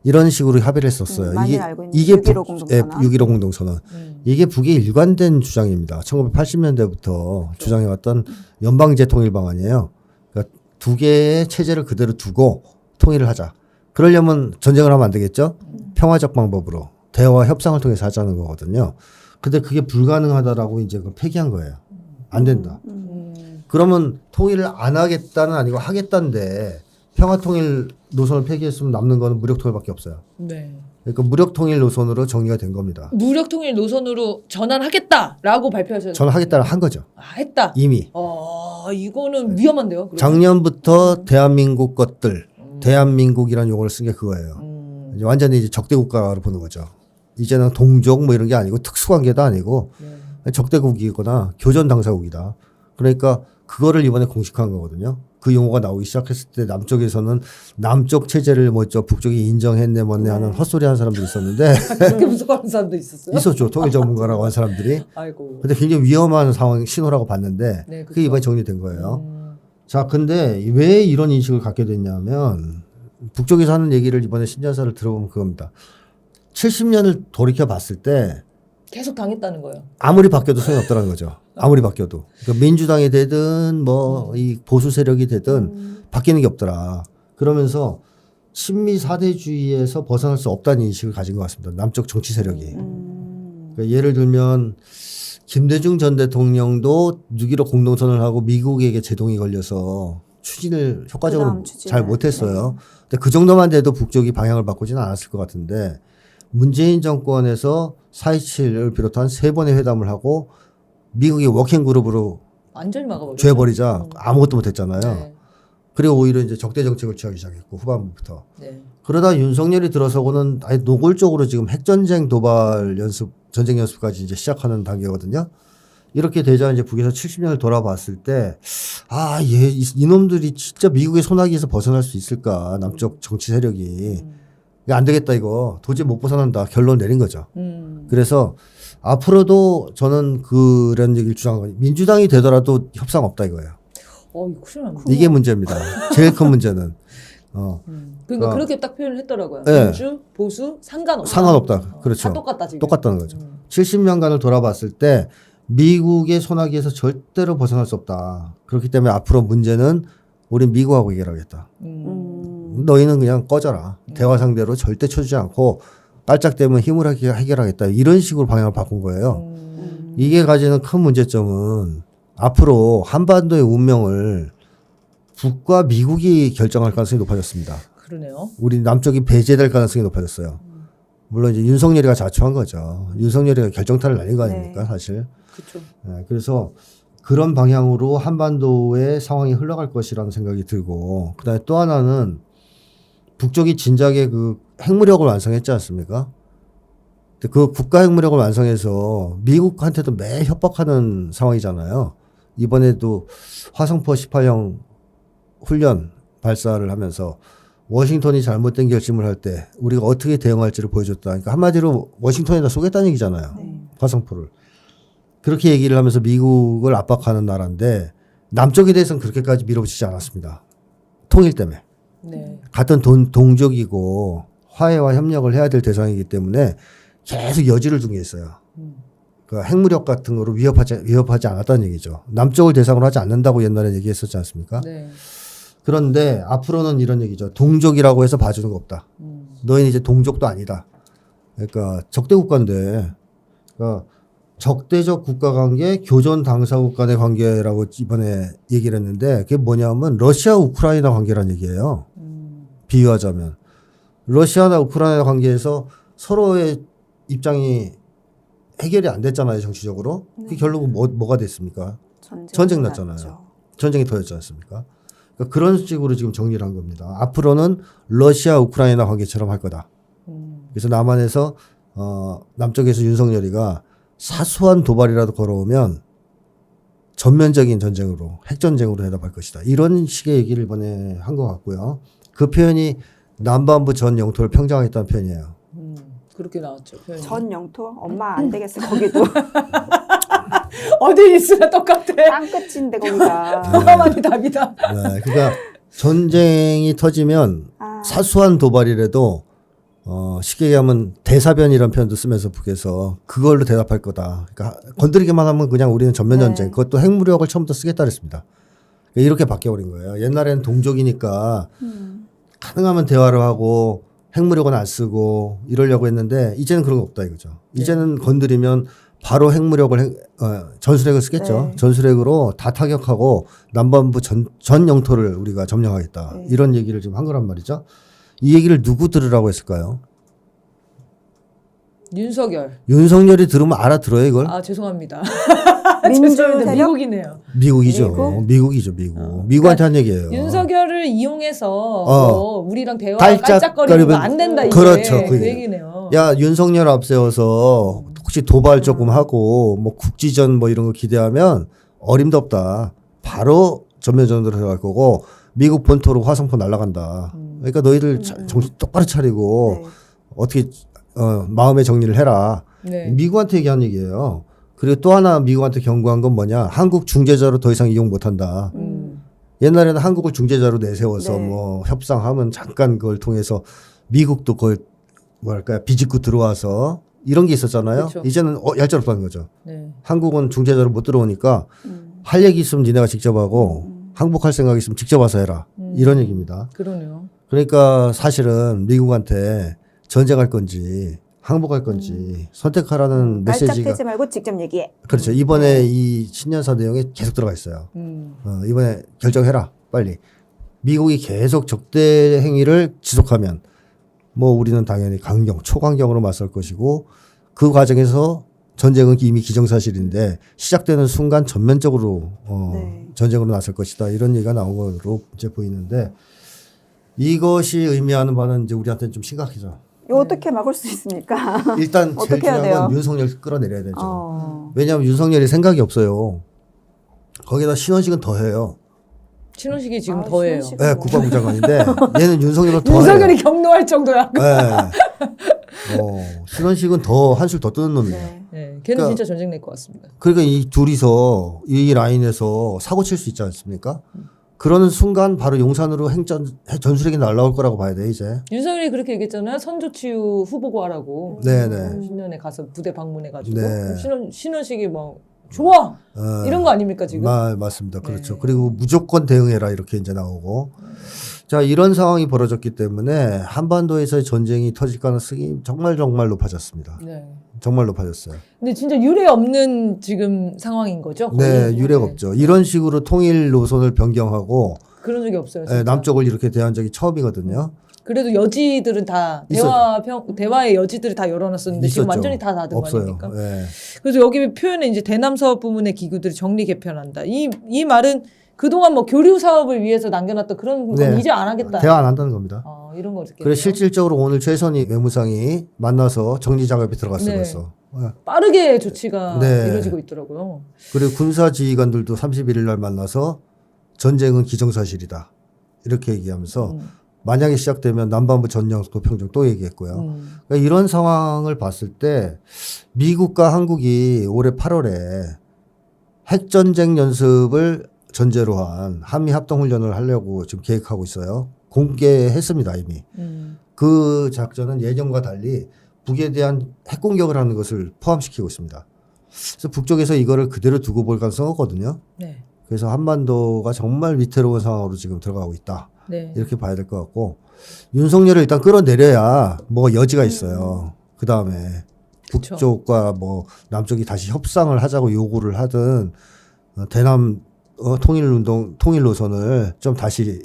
Speaker 3: 이런 식으로 합의를 했었어요.
Speaker 2: 많이 알고 있는
Speaker 3: 이게
Speaker 2: 6.15 공동선언.
Speaker 3: 6.15 공동선언. 이게 북의 일관된 주장입니다. 1980년대부터 주장해왔던 연방제 통일 방안이에요. 그러니까 두 개의 체제를 그대로 두고 통일을 하자. 그러려면 전쟁을 하면 안 되겠죠? 평화적 방법으로 대화 협상을 통해서 하자는 거거든요. 근데 그게 불가능하다라고 이제 그걸 폐기한 거예요. 안 된다. 그러면 통일을 안 하겠다는 아니고 하겠다는데 평화통일 노선을 폐기했으면 남는 거는 무력통일밖에 없어요.
Speaker 1: 네.
Speaker 3: 그러니까 무력통일 노선으로 정리가 된 겁니다.
Speaker 1: 무력 통일 노선으로 전환하겠다라고 발표하셨어요.
Speaker 3: 저는 하겠다는 한 거죠.
Speaker 1: 했다.
Speaker 3: 이미.
Speaker 1: 이거는 위험한데요. 그러면?
Speaker 3: 작년부터 대한민국 것들, 대한민국이라는 용어를 쓴 게 그거예요. 이제 완전히 이제 적대 국가로 보는 거죠. 이제는 동족 뭐 이런 게 아니고 특수관계도 아니고 적대국이거나 교전 당사국이다. 그러니까 그거를 이번에 공식화한 거거든요. 그 용어가 나오기 시작했을 때 남쪽에서는 남쪽 체제를 뭐죠 북쪽이 인정했네 뭐네 하는 헛소리 하는 사람들이 있었는데
Speaker 1: 그렇게 무서워하는 사람도 있었어요.
Speaker 3: 있었죠. 통일 전문가라고 한 사람들이.
Speaker 1: 아이고.
Speaker 3: 근데 굉장히 위험한 상황 신호라고 봤는데
Speaker 1: 네,
Speaker 3: 그게
Speaker 1: 그쵸.
Speaker 3: 이번에 정리된 거예요. 자, 근데 왜 이런 인식을 갖게 됐냐면 북쪽에서 하는 얘기를 이번에 신년사를 들어보면 그겁니다. 70년을 돌이켜 봤을 때
Speaker 1: 계속 당했다는 거예요.
Speaker 3: 아무리 바뀌어도 소용이 없다는 거죠. 아무리 바뀌어도. 그러니까 민주당이 되든 뭐 이 보수 세력이 되든 바뀌는 게 없더라. 그러면서 친미 사대주의에서 벗어날 수 없다는 인식을 가진 것 같습니다. 남쪽 정치 세력이. 그러니까 예를 들면 김대중 전 대통령도 6.15 공동선언을 하고 미국에게 제동이 걸려서 추진을 효과적으로
Speaker 2: 그다음 추진을.
Speaker 3: 잘 못했어요. 근데 그 정도만 돼도 북쪽이 방향을 바꾸지는 않았을 것 같은데 문재인 정권에서 4.27을 비롯한 3번의 회담을 하고 미국이 워킹 그룹으로
Speaker 1: 완전히 막아버렸죠.
Speaker 3: 죄버리자 아무것도 못했잖아요.
Speaker 1: 네.
Speaker 3: 그리고 오히려 이제 적대 정책을 취하기 시작했고 후반부터.
Speaker 1: 네.
Speaker 3: 그러다 윤석열이 들어서고는 아예 노골적으로 지금 핵전쟁 도발 연습, 전쟁 연습까지 이제 시작하는 단계거든요. 이렇게 되자 이제 북에서 70년을 돌아봤을 때, 이놈들이 진짜 미국의 소나기에서 벗어날 수 있을까, 남쪽 정치 세력이. 이거 안 되겠다, 이거. 도저히 못 벗어난다. 결론 내린 거죠. 그래서 앞으로도 저는 그런 얘기를 주장하고, 민주당이 되더라도 협상 없다 이거예요.
Speaker 1: 이거 큰일 납니다.
Speaker 3: 이게 문제입니다. 제일 큰 문제는.
Speaker 1: 그러니까 그렇게 딱 표현을 했더라고요.
Speaker 3: 네.
Speaker 1: 민주, 보수, 상관없다.
Speaker 3: 상관없다. 그렇죠.
Speaker 1: 다 똑같다 지금.
Speaker 3: 똑같다는 거죠. 70년간을 돌아봤을 때 미국의 소나기에서 절대로 벗어날 수 없다. 그렇기 때문에 앞으로 문제는 우리 미국하고 해결하겠다. 너희는 그냥 꺼져라. 대화 상대로 절대 쳐주지 않고 깔짝대면 힘을 해결하겠다. 이런 식으로 방향을 바꾼 거예요. 이게 가지는 큰 문제점은 앞으로 한반도의 운명을 북과 미국이 결정할 가능성이 높아졌습니다.
Speaker 1: 그러네요.
Speaker 3: 우리 남쪽이 배제될 가능성이 높아졌어요. 물론 이제 윤석열이가 자초한 거죠. 윤석열이가 결정타를 날린 거 아닙니까, 사실.
Speaker 1: 그렇죠.
Speaker 3: 네, 그래서 그런 방향으로 한반도의 상황이 흘러갈 것이라는 생각이 들고, 그다음에 또 하나는 북쪽이 진작에 그 핵무력을 완성했지 않습니까? 근데 그 국가 핵무력을 완성해서 미국한테도 매 협박하는 상황이잖아요. 이번에도 화성포 18형 훈련 발사를 하면서 워싱턴이 잘못된 결심을 할 때 우리가 어떻게 대응할지를 보여줬다. 그러니까 한마디로 워싱턴에다 쏘겠다는 얘기잖아요. 화성포를. 그렇게 얘기를 하면서 미국을 압박하는 나라인데 남쪽에 대해서는 그렇게까지 밀어붙이지 않았습니다. 통일 때문에.
Speaker 1: 네.
Speaker 3: 같은 동족이고 화해와 협력을 해야 될 대상이기 때문에 계속 여지를 둔 게 있어요. 그 핵무력 같은 거로 위협하지 않았다는 얘기죠. 남쪽을 대상으로 하지 않는다고 옛날에 얘기했었지 않습니까?
Speaker 1: 네.
Speaker 3: 그런데 앞으로는 이런 얘기죠. 동족이라고 해서 봐주는 거 없다. 너희는 이제 동족도 아니다. 그러니까 적대 국가인데, 그러니까 적대적 국가 관계, 교전 당사국 간의 관계라고 이번에 얘기를 했는데 그게 뭐냐면 러시아 우크라이나 관계란 얘기예요. 비유하자면 러시아나 우크라이나 관계에서 서로의 입장이 해결이 안 됐잖아요, 정치적으로. 그게 결국은 뭐가 됐습니까? 전쟁 났잖아요. 전쟁이 터졌지 않습니까? 그러니까 그런 식으로 지금 정리를 한 겁니다. 앞으로는 러시아 우크라이나 관계처럼 할 거다. 그래서 남한에서 남쪽에서 윤석열이가 사소한 도발이라도 걸어오면 전면적인 전쟁으로, 핵전쟁으로 대답할 것이다. 이런 식의 얘기를 이번에 한 것 같고요. 그 표현이 남반부 전 영토를 평정하겠다는 표현이에요.
Speaker 1: 그렇게 나왔죠. 표현이.
Speaker 2: 전 영토? 엄마 안 되겠어. 거기도
Speaker 1: 어디 있으나 똑같아.
Speaker 2: 땅끝인데 거기가.
Speaker 1: 하나만이 답이다.
Speaker 3: 네, 그러니까 전쟁이 터지면 사소한 도발이라도 쉽게 얘기하면 대사변이라는 표현도 쓰면서 북에서 그걸로 대답할 거다. 그러니까 건드리기만 하면 그냥 우리는 전면 전쟁. 그것도 핵무력을 처음부터 쓰겠다 그랬습니다. 그러니까 이렇게 바뀌어버린 거예요. 옛날에는 동족이니까 가능하면 대화를 하고 핵무력은 안 쓰고 이러려고 했는데 이제는 그런 거 없다 이거죠. 이제는 건드리면 바로 핵무력을 전술핵을 쓰겠죠.
Speaker 2: 네.
Speaker 3: 전술핵으로 다 타격하고 남반부 전 영토를 우리가 점령하겠다. 이런 얘기를 지금 한 거란 말이죠. 이 얘기를 누구 들으라고 했을까요?
Speaker 1: 윤석열.
Speaker 3: 윤석열이 들으면 알아들어요 이걸?
Speaker 1: 죄송합니다.
Speaker 2: 민주
Speaker 1: 죄송합니다.
Speaker 2: 세력?
Speaker 1: 미국이네요.
Speaker 3: 미국이죠. 미국이죠. 미국한테 한 얘기예요.
Speaker 1: 윤석열을 이용해서 우리랑 대화 깔짝거리면
Speaker 3: 깔짝거리면
Speaker 1: 안 된다 이게.
Speaker 3: 그렇죠.
Speaker 1: 그 얘기네요.
Speaker 3: 야 윤석열 앞세워서 혹시 도발 조금 하고 뭐 국지전 뭐 이런 거 기대하면 어림도 없다. 바로 전면전으로 들어갈 거고 미국 본토로 화성포 날아간다. 그러니까 너희들 정신 똑바로 차리고 어떻게 마음의 정리를 해라.
Speaker 1: 네.
Speaker 3: 미국한테 얘기한 얘기예요. 그리고 또 하나 미국한테 경고한 건 뭐냐. 한국 중재자로 더 이상 이용 못한다. 옛날에는 한국을 중재자로 내세워서 뭐 협상하면 잠깐 그걸 통해서 미국도 그걸 뭐랄까요 비집고 들어와서 이런 게 있었잖아요.
Speaker 1: 그렇죠.
Speaker 3: 이제는 얄짤없다는 거죠.
Speaker 1: 네.
Speaker 3: 한국은 중재자로 못 들어오니까 할 얘기 있으면 니네가 직접 하고 항복할 생각 있으면 직접 와서 해라. 이런 얘기입니다.
Speaker 1: 그러네요.
Speaker 3: 그러니까 사실은 미국한테 전쟁할 건지 항복할 건지 선택하라는 메시지가
Speaker 2: 깔짝대지 말고 직접 얘기해.
Speaker 3: 그렇죠. 이번에 이 신년사 내용에 계속 들어가 있어요. 이번에 결정해라 빨리. 미국이 계속 적대 행위를 지속하면 뭐 우리는 당연히 강경, 초강경으로 맞설 것이고 그 과정에서 전쟁은 이미 기정사실인데 시작되는 순간 전면적으로
Speaker 2: 네.
Speaker 3: 전쟁으로 나설 것이다. 이런 얘기가 나온 거로 이제 보이는데 이것이 의미하는 바는 이제 우리한테는 좀 심각해져.
Speaker 2: 이거 어떻게 막을 수 있습니까?
Speaker 3: 일단 제일
Speaker 2: 어떻게 해야
Speaker 3: 중요한 건
Speaker 2: 돼요?
Speaker 3: 윤석열 끌어내려야 되죠. 왜냐하면 윤석열이 생각이 없어요. 거기다 신원식은 더해요.
Speaker 1: 신혼식이 지금
Speaker 2: 아,
Speaker 1: 더해요.
Speaker 2: 신혼식.
Speaker 3: 네, 국방부 장관인데 얘는 윤석열보다 더해요.
Speaker 1: 윤석열이 경로할 정도야.
Speaker 3: 네. 신원식은 더 한술 더 뜨는 놈이에요.
Speaker 2: 네.
Speaker 1: 네, 걔는
Speaker 3: 그러니까-
Speaker 1: 진짜 전쟁 낼 것 같습니다.
Speaker 3: 그러니까 이 둘이서 이 라인에서 사고 칠 수 있지 않습니까? 그러는 순간 바로 용산으로 전술핵이 날라올 거라고 봐야 돼 이제.
Speaker 1: 윤석열이 그렇게 얘기했잖아요. 선조치유 후보고 하라고.
Speaker 3: 네네.
Speaker 1: 신년에 가서 부대 방문해가지고
Speaker 3: 네.
Speaker 1: 신혼식이 뭐 좋아 이런 거 아닙니까 지금?
Speaker 3: 맞습니다. 그렇죠.
Speaker 1: 네.
Speaker 3: 그리고 무조건 대응해라 이렇게 이제 나오고. 자 이런 상황이 벌어졌기 때문에 한반도에서의 전쟁이 터질 가능성이 정말 높아졌습니다.
Speaker 1: 네.
Speaker 3: 정말 높아졌어요.
Speaker 1: 근데 진짜 유례 없는 지금 상황인 거죠? 거의?
Speaker 3: 네, 유례가
Speaker 1: 네.
Speaker 3: 없죠. 이런 식으로 통일 노선을 변경하고
Speaker 1: 그런 적이 없어요. 진짜.
Speaker 3: 남쪽을 이렇게 대한 적이 처음이거든요.
Speaker 1: 그래도 여지들은 다 대화의 여지들을 다 열어놨었는데 지금
Speaker 3: 있었죠.
Speaker 1: 완전히 다 닫은 거
Speaker 3: 없어요.
Speaker 1: 아닙니까?
Speaker 3: 네.
Speaker 1: 그래서 여기 표현에 이제 대남서업 부문의 기구들이 정리 개편한다. 이 말은 그동안 뭐 교류 사업을 위해서 남겨놨던 그런 건
Speaker 3: 네.
Speaker 1: 이제 안 하겠다.
Speaker 3: 대화 안 한다는 겁니다.
Speaker 1: 이런 거 듣겠네요.
Speaker 3: 그래서 실질적으로 오늘 최선희 외무상이 만나서 정리 작업에 들어갔어요.
Speaker 1: 네.
Speaker 3: 벌써.
Speaker 1: 빠르게 조치가
Speaker 3: 네.
Speaker 1: 이루어지고 있더라고요.
Speaker 3: 그리고 군사지휘관들도 31일 날 만나서 전쟁은 기정사실이다. 이렇게 얘기하면서 만약에 시작되면 남반부 전령도 평정 또 얘기했고요. 그러니까 이런 상황을 봤을 때 미국과 한국이 올해 8월에 핵전쟁 연습을 전제로 한 한미 합동훈련을 하려고 지금 계획하고 있어요. 공개했습니다, 이미. 그 작전은 예정과 달리 북에 대한 핵공격을 하는 것을 포함시키고 있습니다. 그래서 북쪽에서 이거를 그대로 두고 볼 가능성이 없거든요.
Speaker 1: 네.
Speaker 3: 그래서 한반도가 정말 위태로운 상황으로 지금 들어가고 있다.
Speaker 1: 네.
Speaker 3: 이렇게 봐야 될 것 같고 윤석열을 일단 끌어내려야 뭐 여지가 있어요. 그 다음에
Speaker 1: 그쵸.
Speaker 3: 북쪽과 뭐 남쪽이 다시 협상을 하자고 요구를 하든 대남 통일 노선을 좀 다시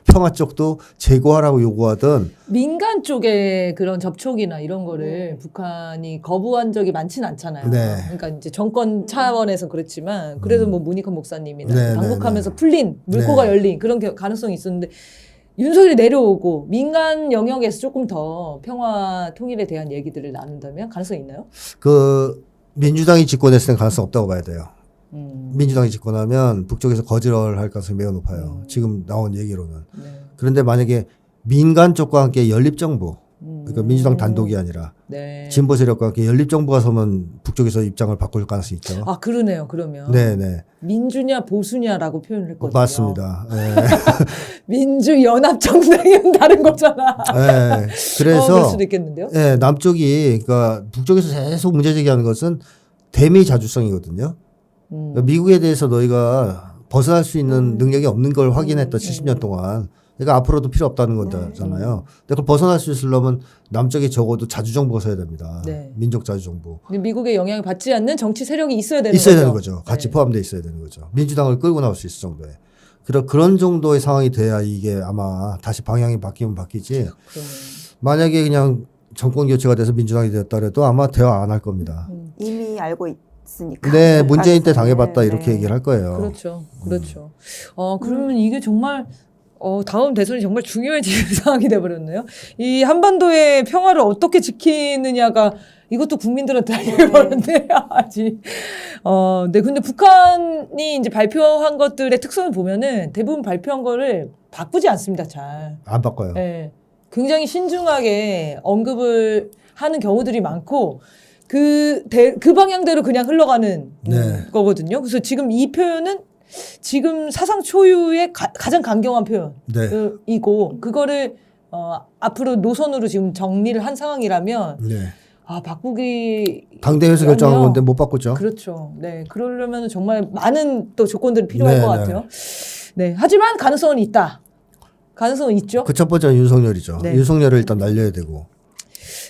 Speaker 3: 평화 쪽도 재고하라고 요구하든
Speaker 1: 민간 쪽에 그런 접촉이나 이런 거를 북한이 거부한 적이 많지는 않잖아요.
Speaker 3: 네.
Speaker 1: 그러니까 이제 정권 차원에서 그렇지만 그래도 뭐 문희컨 목사님이나
Speaker 3: 네,
Speaker 1: 방북하면서
Speaker 3: 네, 네.
Speaker 1: 풀린 물꼬가
Speaker 3: 네.
Speaker 1: 열린 그런 가능성이 있었는데 윤석열이 내려오고 민간 영역에서 조금 더 평화 통일에 대한 얘기들을 나눈다면 가능성이 있나요?
Speaker 3: 그 민주당이 집권했을 땐 가능성 없다고 봐야 돼요. 민주당이 집권하면 북쪽에서 거절할 가능성이 매우 높아요. 지금 나온 얘기로는.
Speaker 1: 네.
Speaker 3: 그런데 만약에 민간 쪽과 함께 연립정부, 그러니까 민주당 단독이 아니라
Speaker 1: 네.
Speaker 3: 진보 세력과 함께 연립정부가 서면 북쪽에서 입장을 바꿀 가능성이 있죠.
Speaker 1: 아 그러네요. 그러면
Speaker 3: 네네.
Speaker 1: 민주냐 보수냐라고 표현을 했거든요.
Speaker 3: 맞습니다. 네.
Speaker 1: 민주연합정당은 다른 거잖아.
Speaker 3: 네.
Speaker 1: 그럴
Speaker 3: 그래서
Speaker 1: 수도 있겠는데요.
Speaker 3: 네, 남쪽이 그러니까 북쪽에서 계속 문제 제기하는 것은 대미 자주성이거든요. 그러니까 미국에 대해서 너희가 벗어날 수 있는 능력이 없는 걸 확인했다 70년 동안. 그러니까 앞으로도 필요 없다는 거잖아요. 근데 그걸 벗어날 수 있으려면 남쪽에 적어도 자주정부가 서야 됩니다.
Speaker 1: 네.
Speaker 3: 민족 자주정부.
Speaker 1: 근데 미국의 영향을 받지 않는 정치 세력이 있어야 되는
Speaker 3: 있어야
Speaker 1: 거죠.
Speaker 3: 되는 거죠. 같이
Speaker 1: 네.
Speaker 3: 포함되어 있어야 되는 거죠. 민주당을 끌고 나올 수 있을 정도에. 그런 정도의 상황이 돼야 이게 아마 다시 방향이 바뀌면 바뀌지.
Speaker 1: 그러네.
Speaker 3: 만약에 그냥 정권 교체가 돼서 민주당이 되었다 그래도 아마 대화 안 할 겁니다.
Speaker 2: 이미 알고 있으니까.
Speaker 3: 네, 문재인 때
Speaker 2: 가능성을.
Speaker 3: 당해봤다 이렇게
Speaker 2: 네.
Speaker 3: 얘기를 할 거예요.
Speaker 1: 그렇죠. 그렇죠. 그러면 이게 정말 다음 대선이 정말 중요해지는 상황이 돼버렸네요. 이 한반도의 평화를 어떻게 지키느냐가 이것도 국민들한테 알려버렸네. 아직. 네. 근데 북한이 이제 발표한 것들의 특성을 보면은 대부분 발표한 거를 바꾸지 않습니다. 잘.
Speaker 3: 안 바꿔요.
Speaker 1: 네. 굉장히 신중하게 언급을 하는 경우들이 많고 그 방향대로 그냥 흘러가는
Speaker 3: 네.
Speaker 1: 거거든요. 그래서 지금 이 표현은 지금 사상 초유의 가장 강경한
Speaker 3: 네.
Speaker 1: 표현이고 그거를 앞으로 노선으로 지금 정리를 한 상황이라면
Speaker 3: 네.
Speaker 1: 바꾸기
Speaker 3: 당대회에서 결정한
Speaker 1: 그러면-
Speaker 3: 건데 못 바꿨죠.
Speaker 1: 그렇죠. 네, 그러려면 정말 많은 또 조건들이 필요할
Speaker 3: 네,
Speaker 1: 것
Speaker 3: 네.
Speaker 1: 같아요. 네, 하지만 가능성은 있다. 가능성은 있죠.
Speaker 3: 그 첫 번째는 윤석열이죠.
Speaker 1: 네.
Speaker 3: 윤석열을 일단 날려야 되고.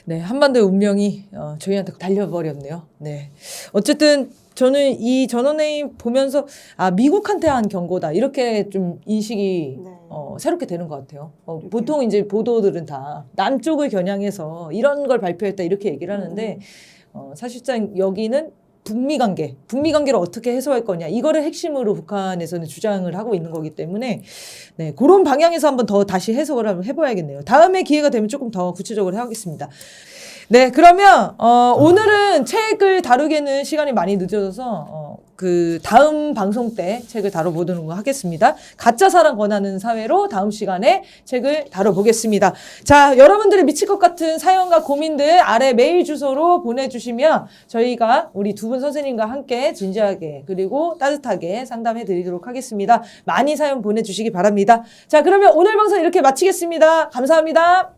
Speaker 1: 네, 한반도의 운명이 저희한테 달려버렸네요. 네, 어쨌든 저는 이 전원회의 보면서 미국한테 한 경고다 이렇게 좀 인식이
Speaker 2: 네.
Speaker 1: 새롭게 되는 것 같아요. 보통 이제 보도들은 다 남쪽을 겨냥해서 이런 걸 발표했다 이렇게 얘기를 하는데 사실상 여기는 북미 관계를 어떻게 해소할 거냐 이거를 핵심으로 북한에서는 주장을 하고 있는 거기 때문에 네, 그런 방향에서 한번 더 다시 해석을 한번 해봐야겠네요. 다음에 기회가 되면 조금 더 구체적으로 해보겠습니다. 네, 그러면 오늘은 책을 다루기에는 시간이 많이 늦어져서 그 다음 방송 때 책을 다뤄보도록 하겠습니다. 가짜 사랑 권하는 사회로 다음 시간에 책을 다뤄보겠습니다. 자, 여러분들이 미칠 것 같은 사연과 고민들 아래 메일 주소로 보내주시면 저희가 우리 두 분 선생님과 함께 진지하게 그리고 따뜻하게 상담해 드리도록 하겠습니다. 많이 사연 보내주시기 바랍니다. 자, 그러면 오늘 방송 이렇게 마치겠습니다. 감사합니다.